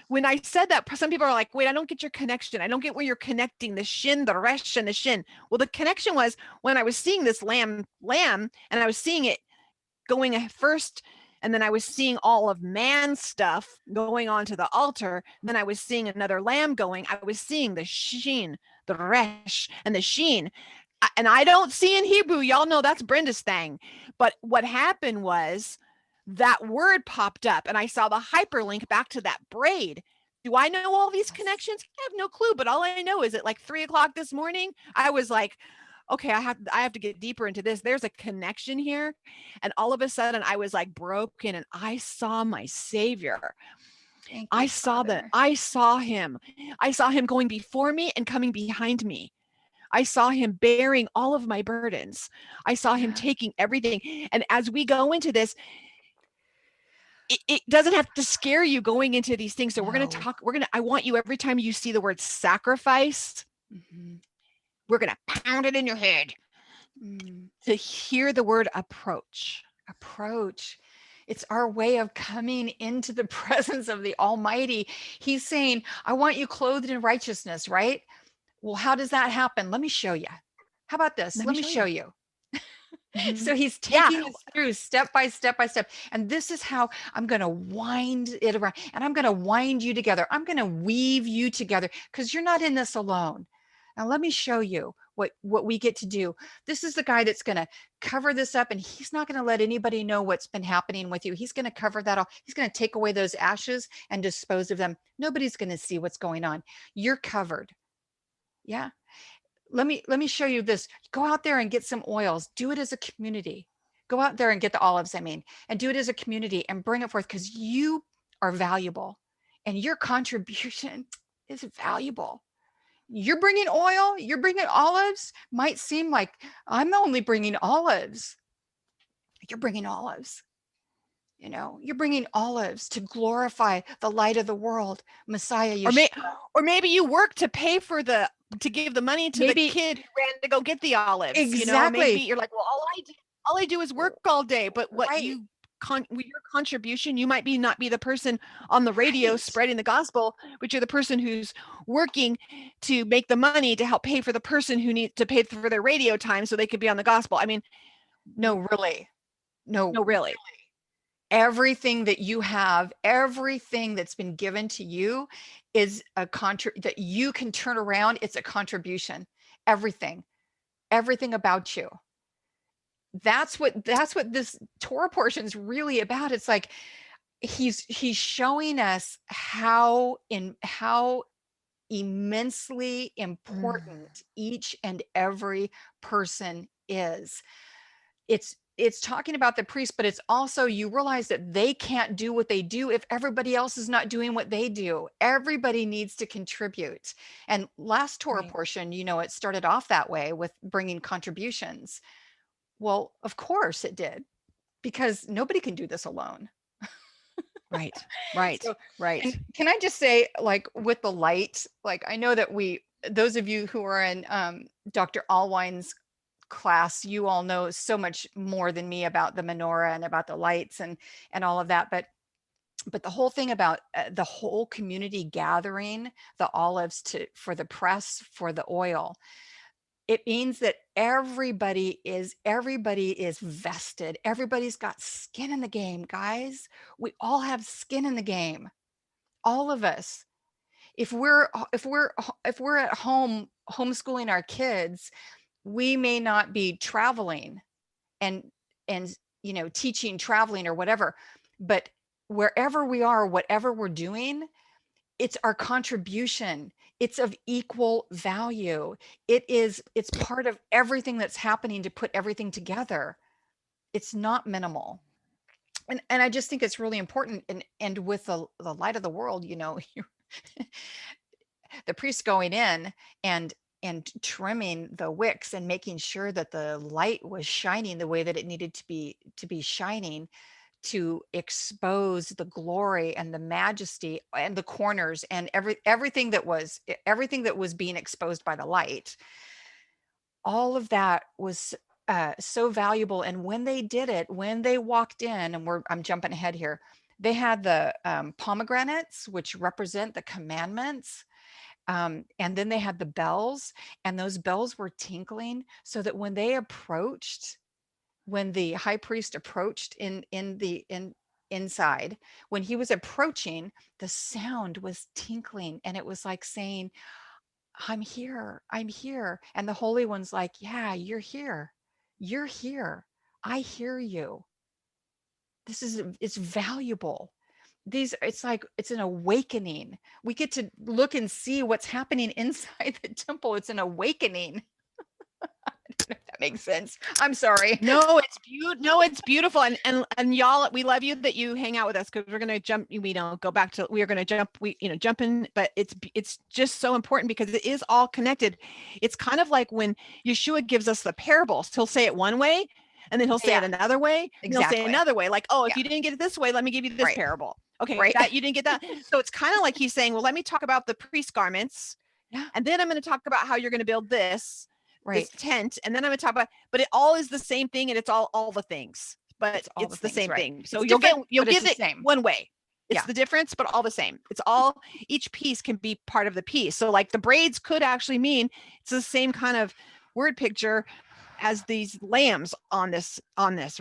when I said that, some people are like, wait, I don't get your connection. I don't get where you're connecting the shin, the resh, and the shin. Well, the connection was when I was seeing this lamb, and I was seeing it going first, and then I was seeing all of man stuff going onto the altar. Then I was seeing another lamb going. I was seeing the sheen, the resh, and the sheen. And I don't see in Hebrew. Y'all know that's Brenda's thing. But what happened was that word popped up, and I saw the hyperlink back to that braid. Do I know all these Yes. connections? I have no clue. But all I know is at like 3 o'clock this morning, I was like, okay, I have to get deeper into this. There's a connection here. And all of a sudden I was like broken, and I saw my Savior. Thank you, Father. I saw him. I saw him going before me and coming behind me. I saw him bearing all of my burdens. I saw him Yeah. taking everything. And as we go into this, it doesn't have to scare you going into these things. So No. I want you, every time you see the word sacrifice, Hmm. we're going to pound it in your head Mm. to hear the word approach. Approach. It's our way of coming into the presence of the Almighty. He's saying, I want you clothed in righteousness, right? Well, how does that happen? Let me show you. How about this? Let Let me me show show you. you. Mm-hmm. So he's Yeah. taking us through step by step by step. And this is how I'm going to wind it around, and I'm going to wind you together. I'm going to weave you together because you're not in this alone. Now, let me show you what we get to do. This is the guy that's going to cover this up, and he's not going to let anybody know what's been happening with you. He's going to cover that all. He's going to take away those ashes and dispose of them. Nobody's going to see what's going on. You're covered. Yeah. Let me show you this. Go out there and get some oils. Do it as a community. Go out there and get the olives, I mean, and do it as a community and bring it forth because you are valuable and your contribution is valuable. You're bringing oil, you're bringing olives. Might seem like I'm only bringing olives. You're bringing olives. You're bringing olives to glorify the light of the world, Messiah Or may Yeshua. or maybe you work to pay for to give the money to the Maybe kid who ran to go get the olives. Maybe exactly you're like, well, all I do is work all day. But right, with your contribution, you might be not be the person on the radio right. spreading the gospel, but you're the person who's working to make the money to help pay for the person who needs to pay for their radio time so they could be on the gospel. I mean, No, really. No, no, really. everything that you have, everything that's been given to you is a that you can turn around. It's a contribution. Everything, everything about you. That's what this Torah portion is really about. It's like he's showing us how immensely Mm. important each and every person is. It's talking about the priest, but it's also you realize that they can't do what they do if everybody else is not doing what they do. Everybody needs to contribute. And last Torah Right. portion, it started off that way with bringing contributions. Well, of course it did, because nobody can do this alone. Right. Right. So, and Right. can I just say, like with the light, like I know that those of you who are in Dr. Allwine's class, you all know so much more than me about the menorah and about the lights and all of that. But the whole thing about the whole community gathering the olives for the press for the oil, it means that everybody is vested. Everybody's got skin in the game, guys. We all have skin in the game, all of us. If we're at home homeschooling our kids, we may not be traveling and teaching, traveling, or whatever, but wherever we are, whatever we're doing, it's our contribution. It's of equal value. It's part of everything that's happening to put everything together. It's not minimal. And I just think it's really important. And with the light of the world, the priest going in and and trimming the wicks and making sure that the light was shining the way that it needed to be shining, to expose the glory and the majesty and the corners and everything that was being exposed by the light. All of that was so valuable. And when they did it, when they walked in, and I'm jumping ahead here, they had the pomegranates, which represent the commandments. And then they had the bells, and those bells were tinkling, so that when the high priest approached inside, when he was approaching, the sound was tinkling, and it was like saying, I'm here, I'm here. And the Holy One's like, yeah, you're here. You're here. I hear you. It's valuable. It's like, it's an awakening. We get to look and see what's happening inside the temple. It's an awakening. If that makes sense. I'm sorry. No, it's beautiful. And y'all, we love you that you hang out with us, because we're gonna jump, go back to, we are gonna jump in, but it's just so important because it is all connected. It's kind of like when Yeshua gives us the parables, he'll say it one way, and then he'll say it another way, and he'll say another way, like, oh, if you didn't get it this way, let me give you this parable. Okay, that you didn't get that. So it's kind of like he's saying, well, let me talk about the priest garments. Yeah. And then I'm going to talk about how you're going to build this tent, and then I'm going to talk about, but it all is the same thing, and it's all the things, but it's the same thing. So you'll get it one way. It's the difference, but all the same. It's all, each piece can be part of the piece. So like the braids could actually mean it's the same kind of word picture as these lambs on this,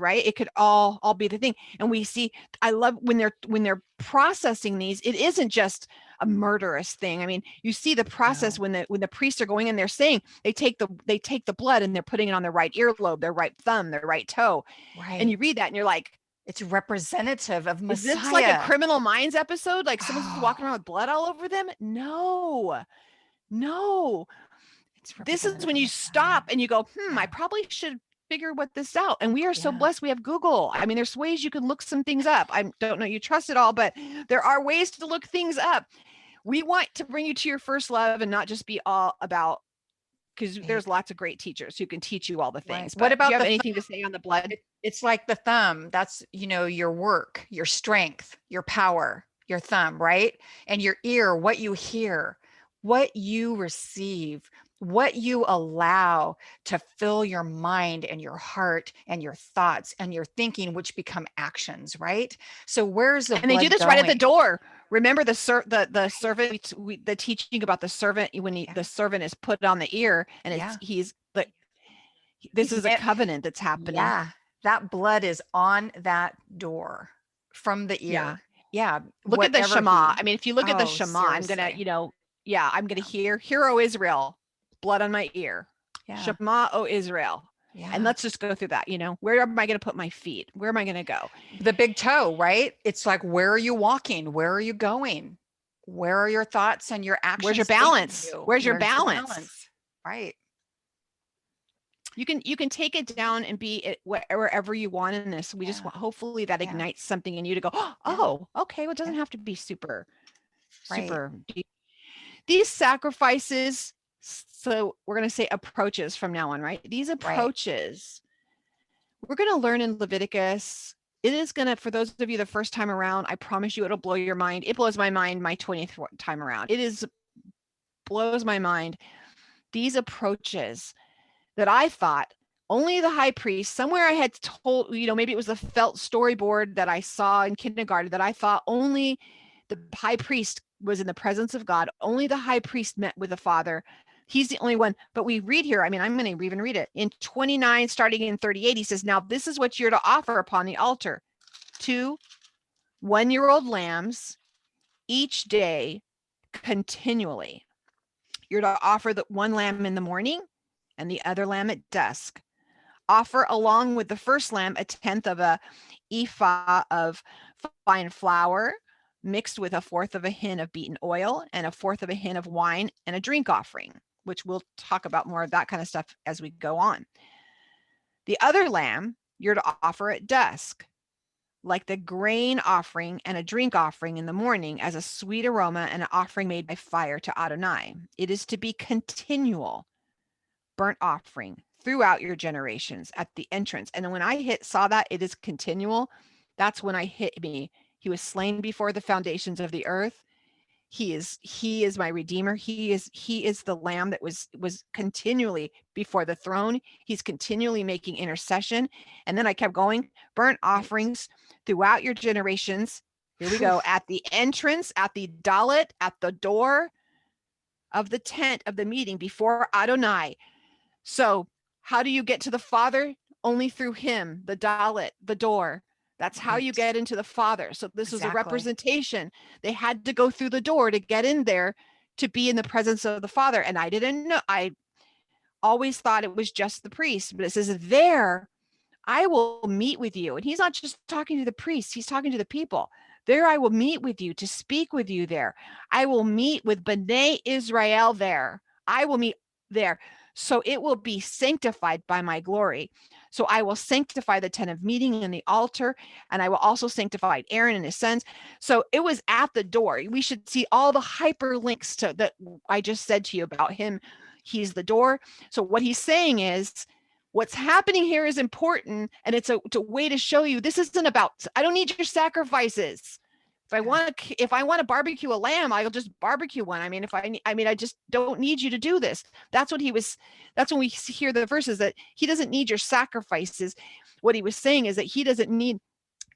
right? It could all be the thing. And we see, I love when they're processing these, it isn't just a murderous thing. I mean, you see the process when the priests are going in, they're saying they take the blood and they're putting it on their right earlobe, their right thumb, their right toe. Right. And you read that and you're like, it's representative of Messiah. Is this like a Criminal Minds episode? Like someone's walking around with blood all over them? No. This is when you stop and you go, I probably should figure what this out. And we are so blessed. We have Google. I mean, there's ways you can look some things up. I don't know you trust it all, but there are ways to look things up. We want to bring you to your first love and not just be all about, because there's lots of great teachers who can teach you all the things. What about, do you have anything to say on the blood? It's like the thumb. That's, your work, your strength, your power, your thumb, right? And your ear, what you hear, what you receive, what you allow to fill your mind and your heart and your thoughts and your thinking, which become actions, right? So where's the, and they do this right at the door. Remember the servant, the teaching about the servant, when the servant is put on the ear, and this is a covenant that's happening. Yeah, that blood is on that door from the ear. Yeah. Look at the Shema. I mean, if you look at the Shema, seriously. I'm gonna hear O Israel, blood on my ear. Shema, O Israel. And let's just go through that. Where am I going to put my feet? Where am I going to go? The big toe, right? It's like, where are you walking? Where are you going? Where are your thoughts and your actions? Where's your balance? Where's your balance? Right. You can take it down and be it wherever you want in this. We just want, hopefully that ignites something in you to go, oh, okay. Well, it doesn't have to be super deep. These sacrifices, so we're going to say approaches from now on, right? These approaches, we're going to learn in Leviticus. It is going to, for those of you the first time around, I promise you it'll blow your mind. It blows my mind my 20th time around. Blows my mind. These approaches that I thought only the high priest, somewhere I had told, maybe it was a felt storyboard that I saw in kindergarten, that I thought only the high priest was in the presence of God. Only the high priest met with the Father. He's the only one. But we read here, I'm going to even read it. In 29, starting in 38, he says, now this is what you're to offer upon the altar. 2 one-year-old lambs each day continually. You're to offer the one lamb in the morning and the other lamb at dusk. Offer along with the first lamb 1/10 of a ephah of fine flour, mixed with 1/4 of a hin of beaten oil and 1/4 of a hin of wine, and a drink offering, which we'll talk about more of that kind of stuff as we go on. The other lamb you're to offer at dusk, like the grain offering and a drink offering in the morning, as a sweet aroma and an offering made by fire to Adonai. It is to be continual. burnt offering throughout your generations at the entrance. And when I saw that it is continual, that's when I hit me. He was slain before the foundations of the earth. He is my redeemer. He is the lamb that was continually before the throne. He's continually making intercession. And then I kept going, burnt Right. offerings throughout your generations. Here we go. At the entrance, at the dalet, at the door of the tent of the meeting before Adonai. So how do you get to the Father? Only through him, the dalet, the door. That's how you Right. get into the Father. So this was a Exactly. representation. They had to go through the door to get in there to be in the presence of the Father. And I didn't know. I always thought it was just the priest, but it says there I will meet with you. And he's not just talking to the priests, he's talking to the people. There I will meet with you to speak with you there. I will meet with B'nai Israel there. I will meet there. So it will be sanctified by my glory. So I will sanctify the tent of meeting and the altar, and I will also sanctify Aaron and his sons. So it was at the door. We should see all the hyperlinks to that I just said to you about him. He's the door. So what he's saying is what's happening here is important, and it's a way to show you this isn't about, I don't need your sacrifices. Yeah. If I want to barbecue a lamb, I'll just barbecue one. I mean, I just don't need you to do this. That's when we hear the verses that he doesn't need your sacrifices. What he was saying is that he doesn't need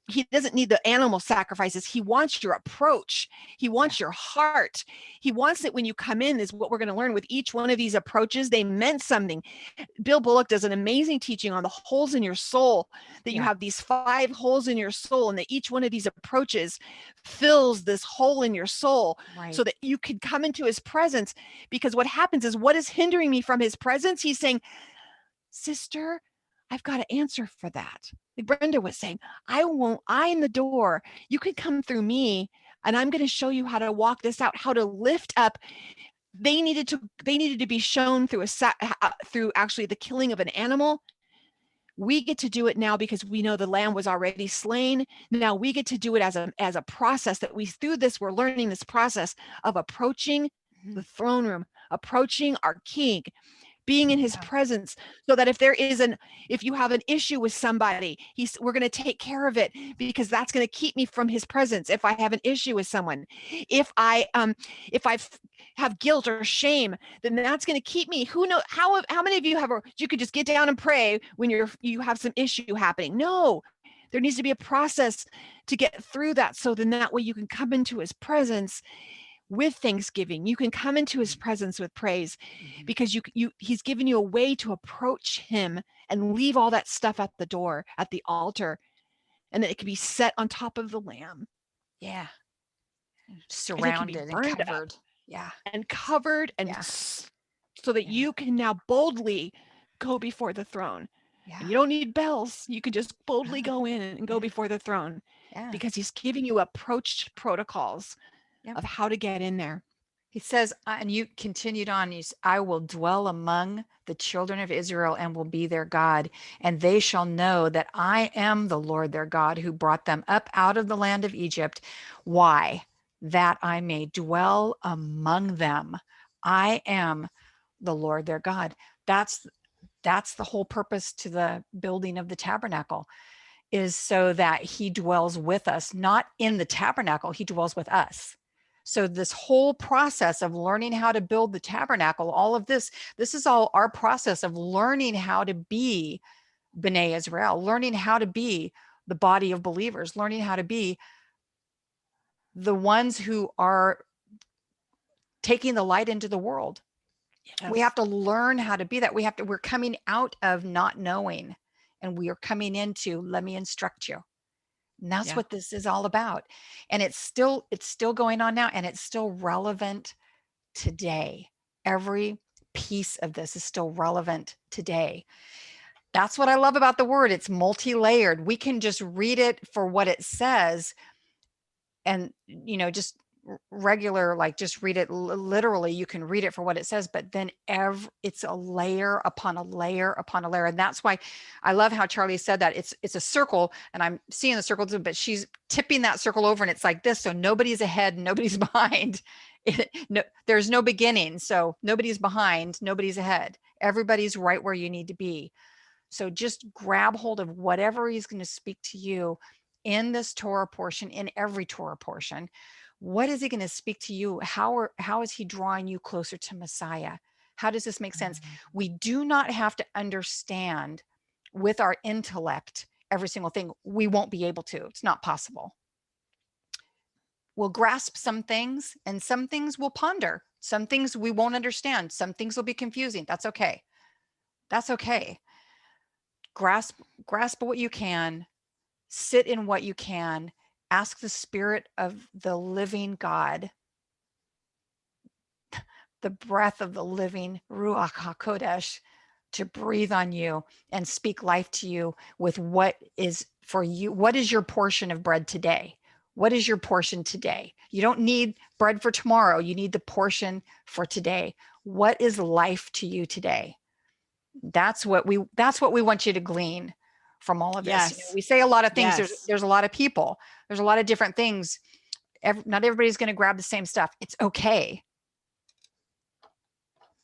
the animal sacrifices. He wants your approach. He Yeah. wants your heart. He wants it when you come in, is what we're going to learn with each one of these approaches. They meant something. Bill Bullock does an amazing teaching on the holes in your soul, that you Yeah. have these 5 holes in your soul, and that each one of these approaches fills this hole in your soul so Right. that you can come into his presence. Because what happens is, what is hindering me from his presence? He's saying, sister, I've got an answer for that. Like Brenda was saying, I am the door. You can come through me, and I'm going to show you how to walk this out, how to lift up. They needed to be shown through actually the killing of an animal. We get to do it now because we know the lamb was already slain. Now we get to do it as a process that through this, we're learning this process of approaching Mhm. the throne room, approaching our king, being in his Yeah. presence, so that if you have an issue with somebody, we're going to take care of it, because that's going to keep me from his presence. If I have an issue with someone, if I have guilt or shame, then that's going to keep me. Who knows how many of you you could just get down and pray when you have some issue happening? No, there needs to be a process to get through that, so then that way you can come into his presence with thanksgiving. You can come into his presence with praise, Mhm. because he's given you a way to approach him and leave all that stuff at the door, at the altar, and that it can be set on top of the lamb, Yeah. and it can be Surrounded and burned up covered. Yeah. and covered, and Yeah. so that Yeah. you can now boldly go before the throne. And Yeah. you don't need bells. You can just boldly go in and go Yeah. before the throne, Yeah. because he's giving you approach protocols Yep. of how to get in there. He says, and you continued on, I will dwell among the children of Israel and will be their God, and they shall know that I am the Lord their God who brought them up out of the land of Egypt. Why? That I may dwell among them. I am the Lord their God. That's that's the whole purpose to the building of the tabernacle, is so that he dwells with us, not in the tabernacle, he dwells with us. So this whole process of learning how to build the tabernacle, all of this is all our process of learning how to be B'nai Israel, learning how to be the body of believers, learning how to be the ones who are taking the light into the world. We have Yes. to learn how to be that. We're coming out of not knowing, and we are coming into, let me instruct you. And that's Yeah. what this is all about. And it's still going on now, and it's still relevant today. Every piece of this is still relevant today. That's what I love about the word. It's multi-layered. We can just read it for what it says, and just regular, like, just read it literally. You can read it for what it says, but then it's a layer upon a layer upon a layer. And that's why I love how Charlie said that it's a circle, and I'm seeing the circle too, but she's tipping that circle over, and it's like this, so nobody's ahead and nobody's behind. No, there's no beginning. So nobody's behind, nobody's ahead. Everybody's right where you need to be. So just grab hold of whatever he's going to speak to you in this Torah portion, in every Torah portion. What is he going to speak to you? How is he drawing you closer to Messiah? How does this make sense? We do not have to understand with our intellect every single thing. We won't be able to. It's not possible. We'll grasp some things, and some things we'll ponder. Some things we won't understand. Some things will be confusing. That's okay. That's okay. Grasp what you can, sit in what you can, ask the Spirit of the living God, the breath of the living Ruach HaKodesh, to breathe on you and speak life to you with what is for you. What is your portion of bread today? What is your portion today? You don't need bread for tomorrow. You need the portion for today. What is life to you today? That's what we want you to glean from all of this. Yes. We say a lot of things. Yes. There's a lot of people. There's a lot of different things. Not everybody's going to grab the same stuff. It's okay.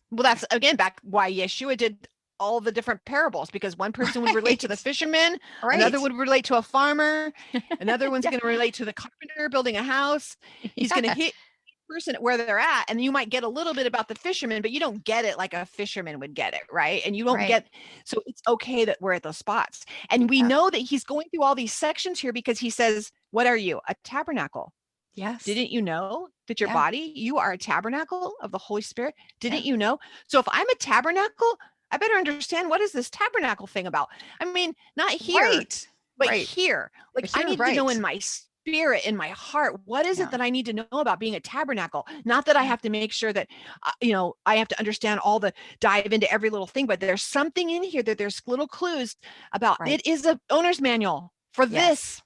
Well, that's again back why Yeshua did all the different parables, because one person would relate to the fisherman, another would relate to a farmer, another one's going to relate to the carpenter building a house. He's going to hit each person where they're at, and you might get a little bit about the fisherman, but you don't get it like a fisherman would get it, right? And you don't get, so it's okay that we're at those spots. And we know that he's going through all these sections here because he says, what are you? A tabernacle. Yes. Didn't you know that your body, you are a tabernacle of the Holy Spirit? Didn't you know? So if I'm a tabernacle, I better understand, what is this tabernacle thing about? I mean, not here, but here. Like, I need to know in my spirit, in my heart, what is it that I need to know about being a tabernacle? Not that I have to make sure that, I have to understand dive into every little thing, but there's something in here that there's little clues about. It is a owner's manual for this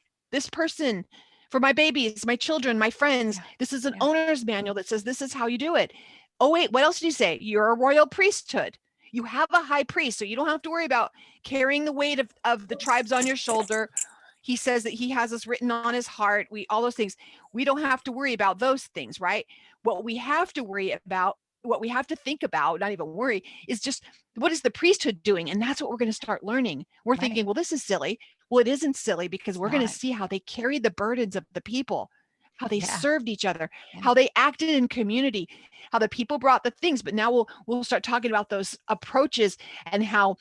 person, for my babies, my children, my friends. This is an owner's manual that says this is how you do it. Oh, wait, what else did you say? You're a royal priesthood. You have a high priest, so you don't have to worry about carrying the weight of the tribes on your shoulder. He says that he has us written on his heart. All those things. We don't have to worry about those things, right? What we have to worry about, what we have to think about, not even worry, is just, what is the priesthood doing? And that's what we're going to start learning. We're thinking, well, this is silly. Well, it isn't silly, because we're going to see how they carried the burdens of the people, how they served each other, how they acted in community, how the people brought the things. But now we'll start talking about those approaches, and how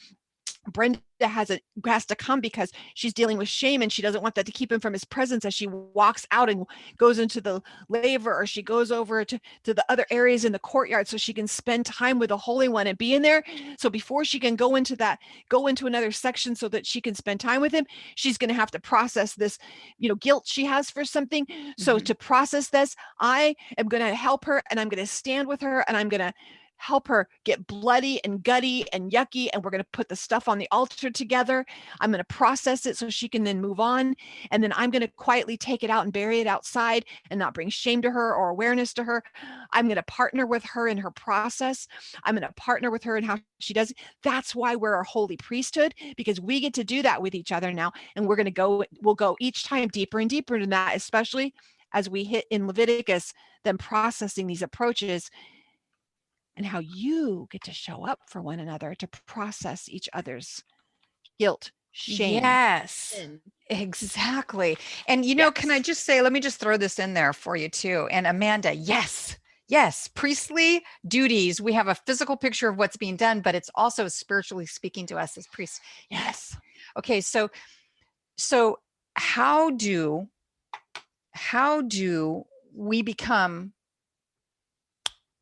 Brenda has to come because she's dealing with shame, and she doesn't want that to keep him from his presence as she walks out and goes into the laver, or she goes over to the other areas in the courtyard so she can spend time with the Holy One and be in there. So before she can go into another section so that she can spend time with him, she's going to have to process this, guilt she has for something. So to process this, I am going to help her, and I'm going to stand with her, and I'm going to help her get bloody and gutty and yucky, and we're going to put the stuff on the altar together. I'm going to process it so she can then move on, and then I'm going to quietly take it out and bury it outside and not bring shame to her or awareness to her. I'm going to partner with her in her process. I'm going to partner with her in how she does it. That's why we're a holy priesthood, because we get to do that with each other now, and we'll go each time deeper and deeper into that, especially as we hit in Leviticus, then processing these approaches, and how you get to show up for one another to process each other's guilt, shame. Yes, exactly. And, can I just say, let me just throw this in there for you too. And Amanda, yes, priestly duties. We have a physical picture of what's being done, but it's also spiritually speaking to us as priests. Yes. Okay. So how do we become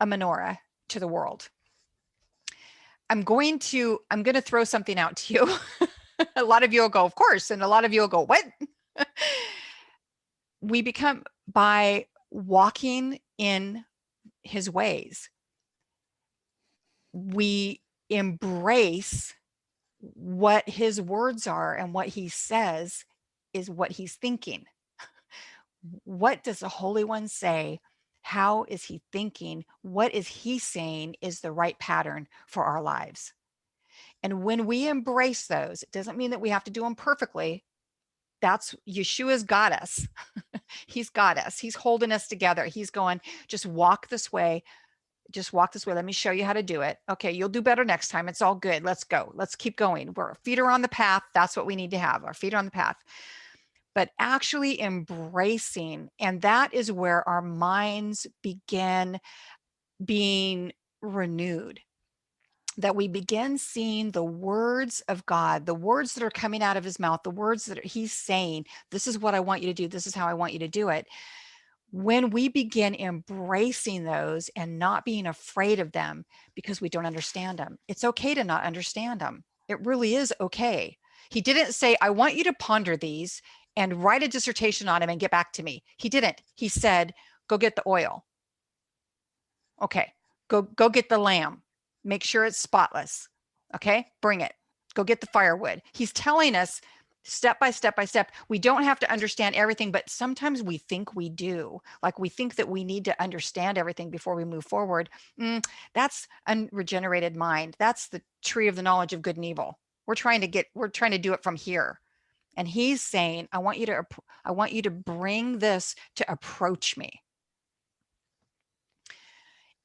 a menorah to the world? I'm going to throw something out to you. A lot of you will go, of course. And a lot of you will go, what? We become by walking in his ways. We embrace what his words are, and what he says is what he's thinking. What does the Holy One say? How is he thinking? What is he saying is the right pattern for our lives? And when we embrace those, it doesn't mean that we have to do them perfectly. That's Yeshua's got us. He's got us. He's holding us together. He's going, just walk this way. Just walk this way. Let me show you how to do it. Okay, you'll do better next time. It's all good. Let's go. Let's keep going. Our feet are on the path. That's what we need to have. Our feet are on the path. But actually embracing, and that is where our minds begin being renewed, that we begin seeing the words of God, the words that are coming out of his mouth, the words that he's saying, this is what I want you to do. This is how I want you to do it. When we begin embracing those and not being afraid of them because we don't understand them, it's okay to not understand them. It really is okay. He didn't say, I want you to ponder these and write a dissertation on them and get back to me. He didn't. He said, go get the oil. Okay, go get the lamb. Make sure it's spotless. Okay, bring it. Go get the firewood. He's telling us step by step by step. We don't have to understand everything, but sometimes we think we do. Like we think that we need to understand everything before we move forward. That's unregenerated mind. That's the tree of the knowledge of good and evil. We're trying to do it from here. And he's saying, I want you to bring this to approach me.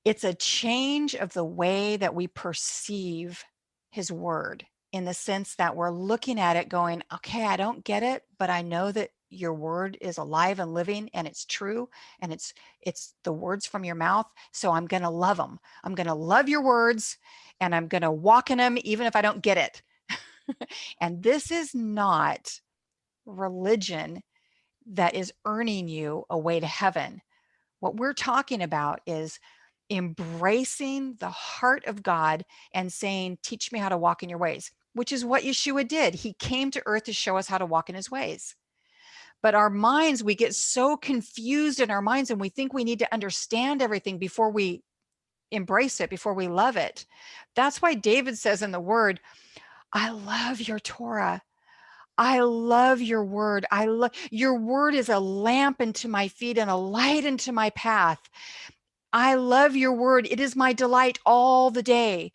It's a change of the way that we perceive his word, in the sense that we're looking at it going, okay, I don't get it, but I know that your word is alive and living and it's true. And it's the words from your mouth. So I'm going to love them. I'm going to love your words and I'm going to walk in them, even if I don't get it. And this is not religion that is earning you a way to heaven. What we're talking about is embracing the heart of God and saying, teach me how to walk in your ways, which is what Yeshua did. He came to earth to show us how to walk in his ways. But our minds, we get so confused in our minds and we think we need to understand everything before we embrace it, before we love it. That's why David says in the word, I love your Torah. I love your word. Your word is a lamp unto my feet and a light unto my path. I love your word. It is my delight all the day.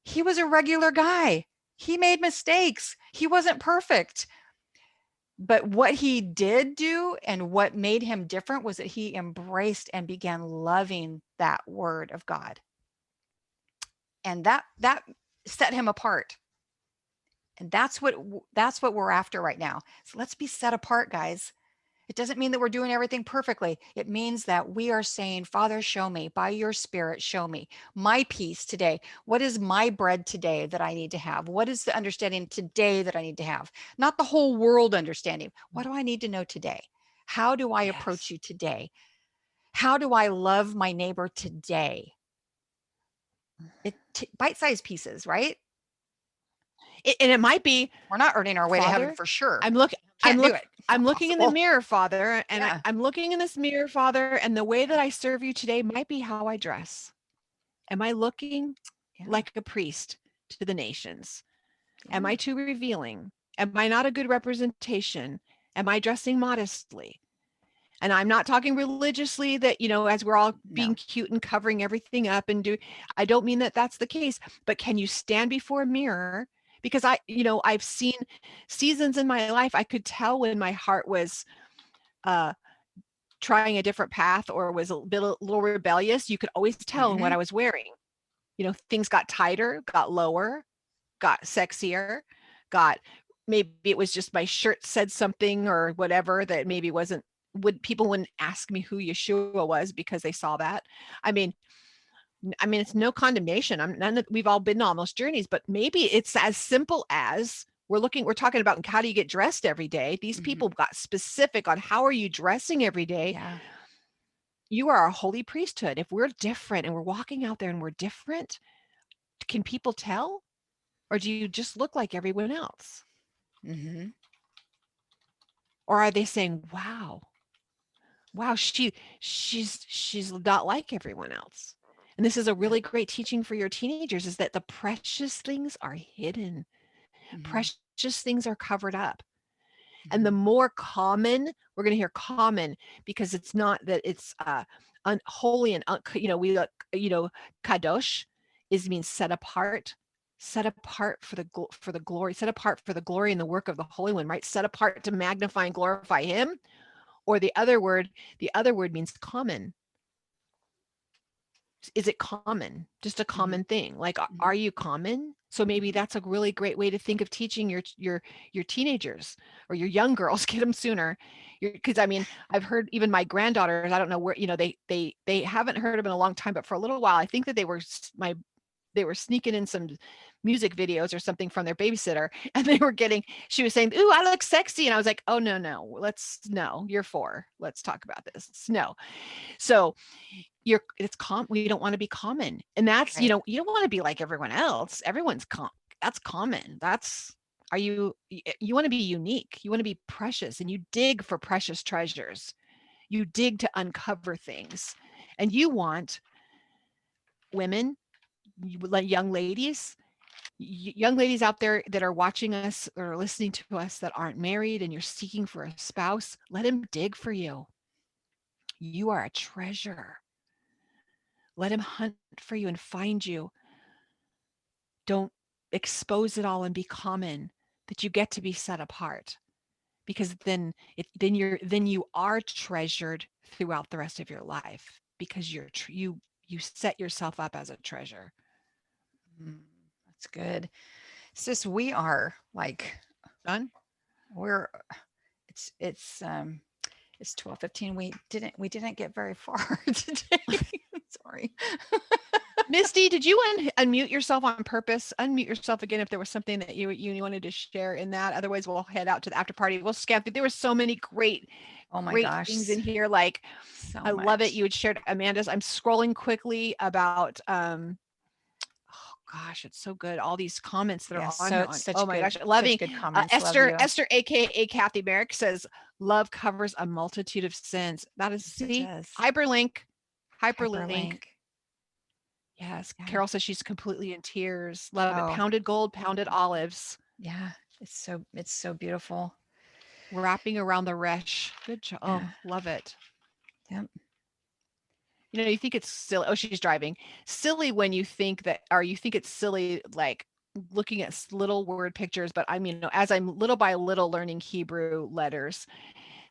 He was a regular guy. He made mistakes. He wasn't perfect. But what he did do and what made him different was that he embraced and began loving that word of God. And that set him apart. And that's what we're after right now. So let's be set apart, guys. It doesn't mean that we're doing everything perfectly. It means that we are saying, Father, show me by your spirit, show me my peace today. What is my bread today that I need to have? What is the understanding today that I need to have? Not the whole world understanding. What do I need to know today? How do I approach you today? How do I love my neighbor today? Bite-sized pieces, right? And it might be, we're not earning our way to heaven Father, for sure. I'm looking, Can't do it. It's I'm not looking in the possible. mirror, Father, and Yeah. I'm looking in this mirror, Father, and the way that I serve you today might be how I dress. Am I looking like a priest to the nations? Am I too revealing? Am I not a good representation? Am I dressing modestly? And I'm not talking religiously that, you know, as we're all being cute and covering everything up and I don't mean that that's the case, but can you stand before a mirror? Because I've seen seasons in my life, I could tell when my heart was trying a different path or was a little rebellious. You could always tell in what I was wearing. You know, things got tighter, got lower, got sexier, got, maybe it was just my shirt said something or whatever that maybe people wouldn't ask me who Yeshua was because they saw that. I mean, it's no condemnation. We've all been on those journeys, but maybe it's as simple as we're talking about how do you get dressed every day? These people got specific on how are you dressing every day? Yeah. You are a holy priesthood. If we're different and we're walking out there and we're different, can people tell? Or do you just look like everyone else? Or are they saying, wow, she's not like everyone else? And this is a really great teaching for your teenagers, is that the precious things are hidden. Precious things are covered up. And the more common, we're going to hear common, because it's not that it's holy and we kadosh means set apart. set apart for the glory, set apart for the glory and the work of the Holy One, right? Set apart to magnify and glorify Him. Or the other word means common. Is it common? Just a Mm-hmm. common thing? Like, Mm-hmm. are you common? So maybe Mm-hmm. that's a really great way to think of teaching your teenagers or your young girls. Get them sooner, because I mean, I've heard even my granddaughters. I don't know where, they haven't heard them in a long time, but for a little while, I think that they were sneaking in some music videos or something from their babysitter, and she was saying, "Ooh, I look sexy," and I was like, "Oh no, no, you're 4. Let's talk about this." No, so we don't want to be common, and that's, Right. you don't want to be like everyone else. That's common. You want to be unique. You want to be precious, and you dig for precious treasures. You dig to uncover things, and you want women, young ladies, young ladies out there that are watching us or listening to us that aren't married, and you're seeking for a spouse. Let him dig for you. You are a treasure. Let him hunt for you and find you. Don't expose it all and be common, that you get to be set apart, because then you are treasured throughout the rest of your life, because you set yourself up as a treasure. Mm, that's good. Sis, we are like, Done. we're it's 12:15. We didn't get very far today. Sorry. Misty, did you unmute yourself on purpose? Unmute yourself again if there was something that you wanted to share in that. Otherwise, we'll head out to the after party. We'll scan through. There were so many Oh my great gosh, things in here. Like, so I love it. much. You had shared Amanda's. I'm scrolling quickly about oh gosh, it's so good. All these comments that Yeah, are on here so on, oh such my good gosh, such loving. good comments. Love Esther, you. AKA Kathy Merrick, says love covers a multitude of sins. That is, Yes, it see, does. hyperlink, hyperlink. Hyperlink. Yes. Yeah. Carol says she's completely in tears. Love it. Oh, Pounded gold, pounded olives, yeah. It's so beautiful. wrapping around the resh. Good job. Oh, Yeah. love it. Yep. You think it's silly. Oh, she's driving. Silly when you think that, or you think it's silly, like looking at little word pictures. But I mean, as I'm little by little learning Hebrew letters,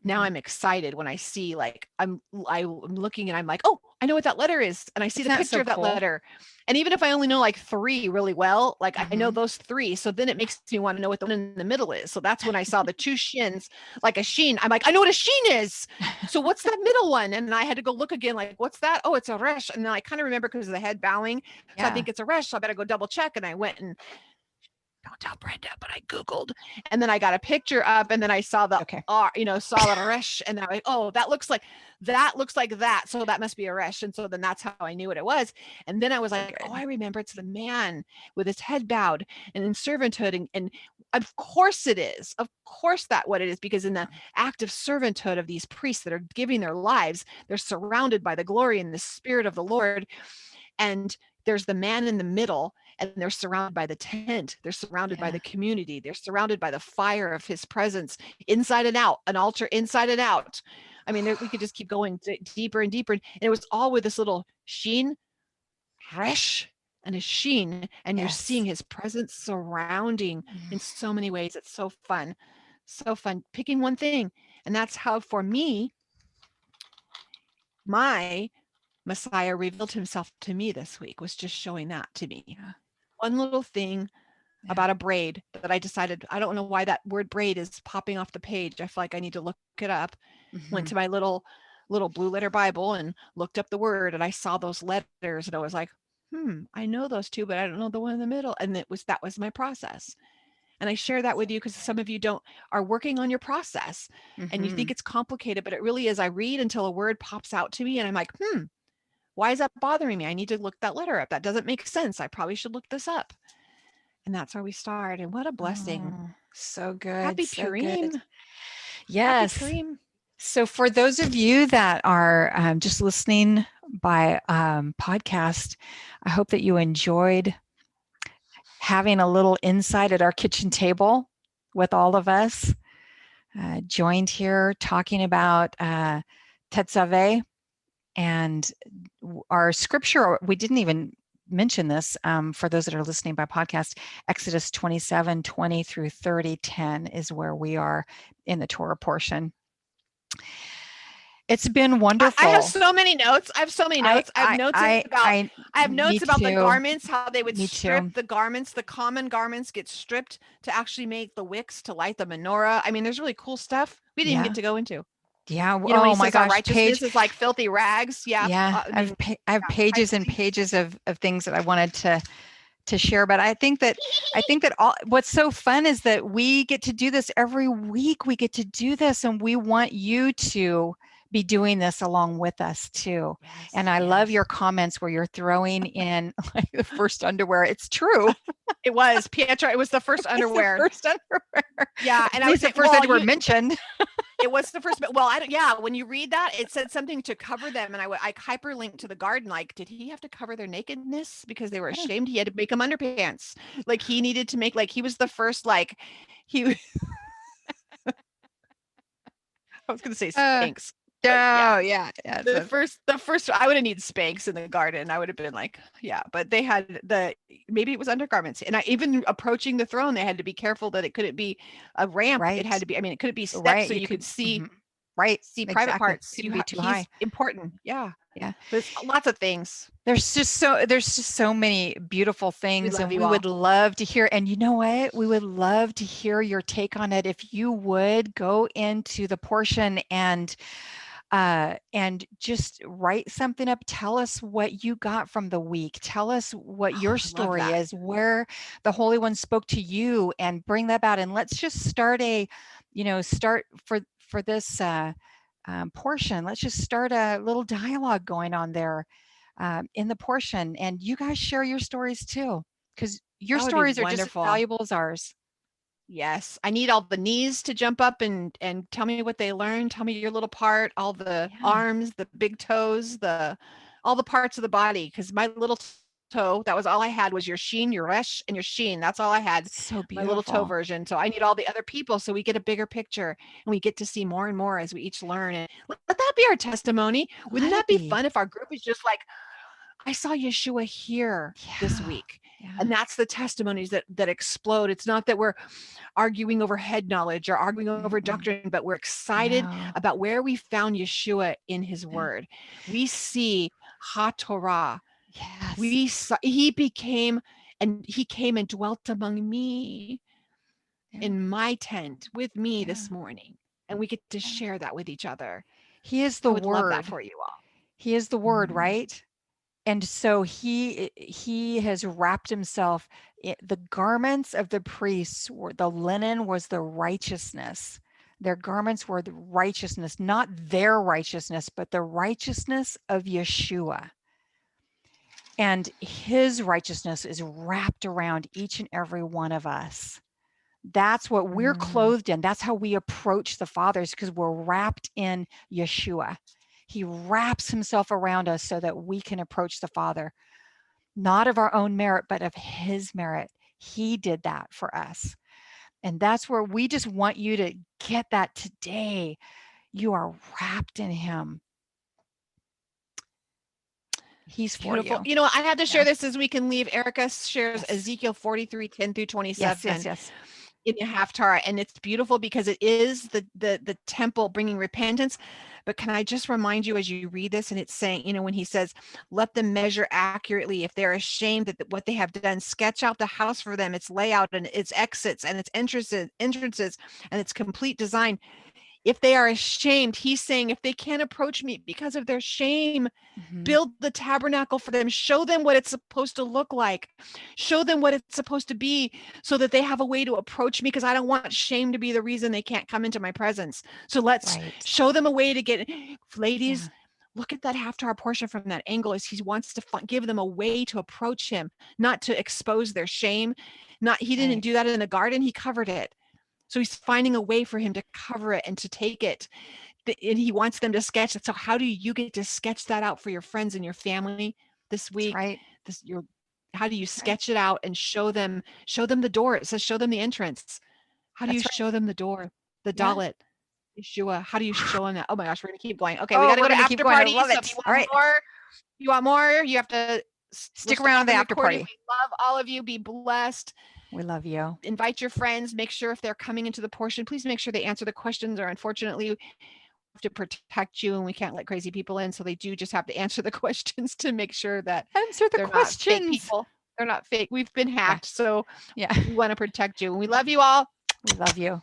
now Mhm. I'm excited when I see, like, I'm looking and I'm like, oh, I know what that letter is, and I see Isn't the that picture so of that cool? letter. And even if I only know like 3 really well, like I know Mhm. those 3, so then it makes me want to know what the one in the middle is. So that's when I saw the 2 shins, like a sheen. I'm like, I know what a sheen is. So what's that middle one? And I had to go look again, like, what's that? Oh, it's a resh. And then I kind of remember because of the head bowing. So I Yeah. think it's a resh. So I better go double check. And I went and, don't tell Brenda, but I Googled, and then I got a picture up, and then I saw the Okay. R, saw the resh, and then I, oh, that looks like that. So that must be a resh. And so then that's how I knew what it was. And then I was So like, oh, good. I remember, it's the man with his head bowed and in servanthood. And of course it is. Of course that what it is, because in the act of servanthood of these priests that are giving their lives, they're surrounded by the glory and the spirit of the Lord. And there's the man in the middle, and they're surrounded by the tent. They're surrounded by Yeah. the community. They're surrounded by the fire of his presence, inside and out, an altar inside and out. I mean, we could just keep going deeper and deeper. And it was all with this little sheen, resh, and a sheen. And you're seeing Yes. his presence surrounding Mm. in so many ways. It's so fun. So fun picking one thing. And that's how, for me, my Messiah revealed himself to me this week, was just showing that to me. Yeah. One little thing Yeah. about a braid that I decided, I don't know why that word braid is popping off the page. I feel like I need to look it up. Went Mhm. to my little blue letter Bible and looked up the word, and I saw those letters, and I was like, I know those 2, but I don't know the one in the middle. And that was my process. And I share that So with you because some good. of you don't are working on your process, and you think Mhm. it's complicated, but it really is. I read until a word pops out to me, and I'm like, why is that bothering me? I need to look that letter up. That doesn't make sense. I probably should look this up. And that's where we start. And what a blessing. Oh, so good. Happy So good. Purim. Happy Yes. Purim. So, for those of you that are just listening by podcast, I hope that you enjoyed having a little insight at our kitchen table with all of us, joined here talking about Tetzaveh, and our scripture. We didn't even mention this for those that are listening by podcast. Exodus 27:20 through 30:10 is where we are in the Torah portion. It's been I have wonderful. so many notes. I have so many notes. I have notes about Me the too. garments, how they would Me strip too. the garments, the common garments get stripped to actually make the wicks to light the menorah. I mean, there's really cool stuff we didn't even get Yeah. to go into. Yeah. When he Oh my says our gosh. righteousness is like filthy rags. Yeah. Yeah. I mean, I have pages and pages of things that I wanted to share. But I think that all what's so fun is that we get to do this every week. We get to do this, and we want you to be doing this along with us too. yes, And I love your comments where you're throwing in like the first underwear. It's true. It was Pietra. It was the first underwear. The first underwear. Yeah, and at least the first underwear mentioned. It was the first, well, I don't, yeah, when you read that, it said something to cover them. And I hyperlinked to the garden. Like, did he have to cover their nakedness because they were ashamed? He had to make them underpants. Like he needed to make, like, he was the first, like he, I was going to say Spanx. Yeah. The first, I would have needed Spanx in the garden. I would have been like, yeah, but they had maybe it was undergarments. And even approaching the throne, they had to be careful that it couldn't be a ramp. Right. It had to be, I mean, it couldn't be steps right. so you could see. See Exactly. private parts. Couldn't be too high. Important. Yeah. Yeah. There's lots of things. There's just so many beautiful things, and we would love to hear. And you know what? We would love to hear your take on it. If you would go into the portion and just write something up. Tell us what you got from the week. Tell us what your story is, where the Holy One spoke to you, and bring that out. And let's just start for this portion. Let's just start a little dialogue going on there in the portion. And you guys share your stories too, because your stories are just as valuable as ours. Yes. I need all the knees to jump up and tell me what they learned. Tell me your little part, all the arms, the big toes, all the parts of the body. Because my little toe, that was all I had, was your sheen, your resh, and your sheen. That's all I had. So beautiful. My little toe version. So I need all the other people so we get a bigger picture and we get to see more and more as we each learn. And let that be our testimony. Wouldn't that be fun if our group is just like, I saw Yeshua here this week. And that's the testimonies that explode. It's not that we're arguing over head knowledge or arguing over doctrine, but we're excited about where we found Yeshua in his word. We see HaTorah. Yes. He came and dwelt among me in my tent with me this morning. And we get to share that with each other. He is the word. Love that for you all. He is the Word, right? And so he has wrapped himself in the garments of the priests. The linen was the righteousness. Their garments were the righteousness, not their righteousness, but the righteousness of Yeshua. And his righteousness is wrapped around each and every one of us. That's what we're clothed in. That's how we approach the Father, because we're wrapped in Yeshua. He wraps himself around us so that we can approach the Father, not of our own merit, but of his merit. He did that for us. And that's where we just want you to get that today. You are wrapped in him. He's beautiful. You know, I had to share this as we can leave. Erica shares Ezekiel 43:10 through 27. Yes. In the Haftarah, and it's beautiful because it is the temple bringing repentance. But can I just remind you as you read this, and it's saying, when he says, let them measure accurately if they're ashamed that what they have done, sketch out the house for them, its layout and its exits and its entrances and its complete design. If they are ashamed, he's saying, if they can't approach me because of their shame, build the tabernacle for them. Show them what it's supposed to look like. Show them what it's supposed to be so that they have a way to approach me, because I don't want shame to be the reason they can't come into my presence. So let's show them a way to get, ladies, look at that Haftarah portion from that angle, as he wants to give them a way to approach him, not to expose their shame. He didn't do that in the garden. He covered it. So he's finding a way for him to cover it and to take it. And he wants them to sketch it. So how do you get to sketch that out for your friends and your family this week? How do you sketch it out and show them the door? It says, show them the entrance. How do you show them the door? The Dalet, Yeshua. How do you show them that? Oh my gosh, we're going to keep going. Okay. We got to go to after party. So if you want more, you have to Stick around the after party. We love all of you. Be blessed. We love you. Invite your friends. Make sure if they're coming into the portion, please make sure they answer the questions, or unfortunately, we have to protect you and we can't let crazy people in. So they do just have to answer the questions to make sure that Answer the they're questions. not fake people. They're not fake. We've been hacked. So yeah. we want to protect you. And we love you all. We love you.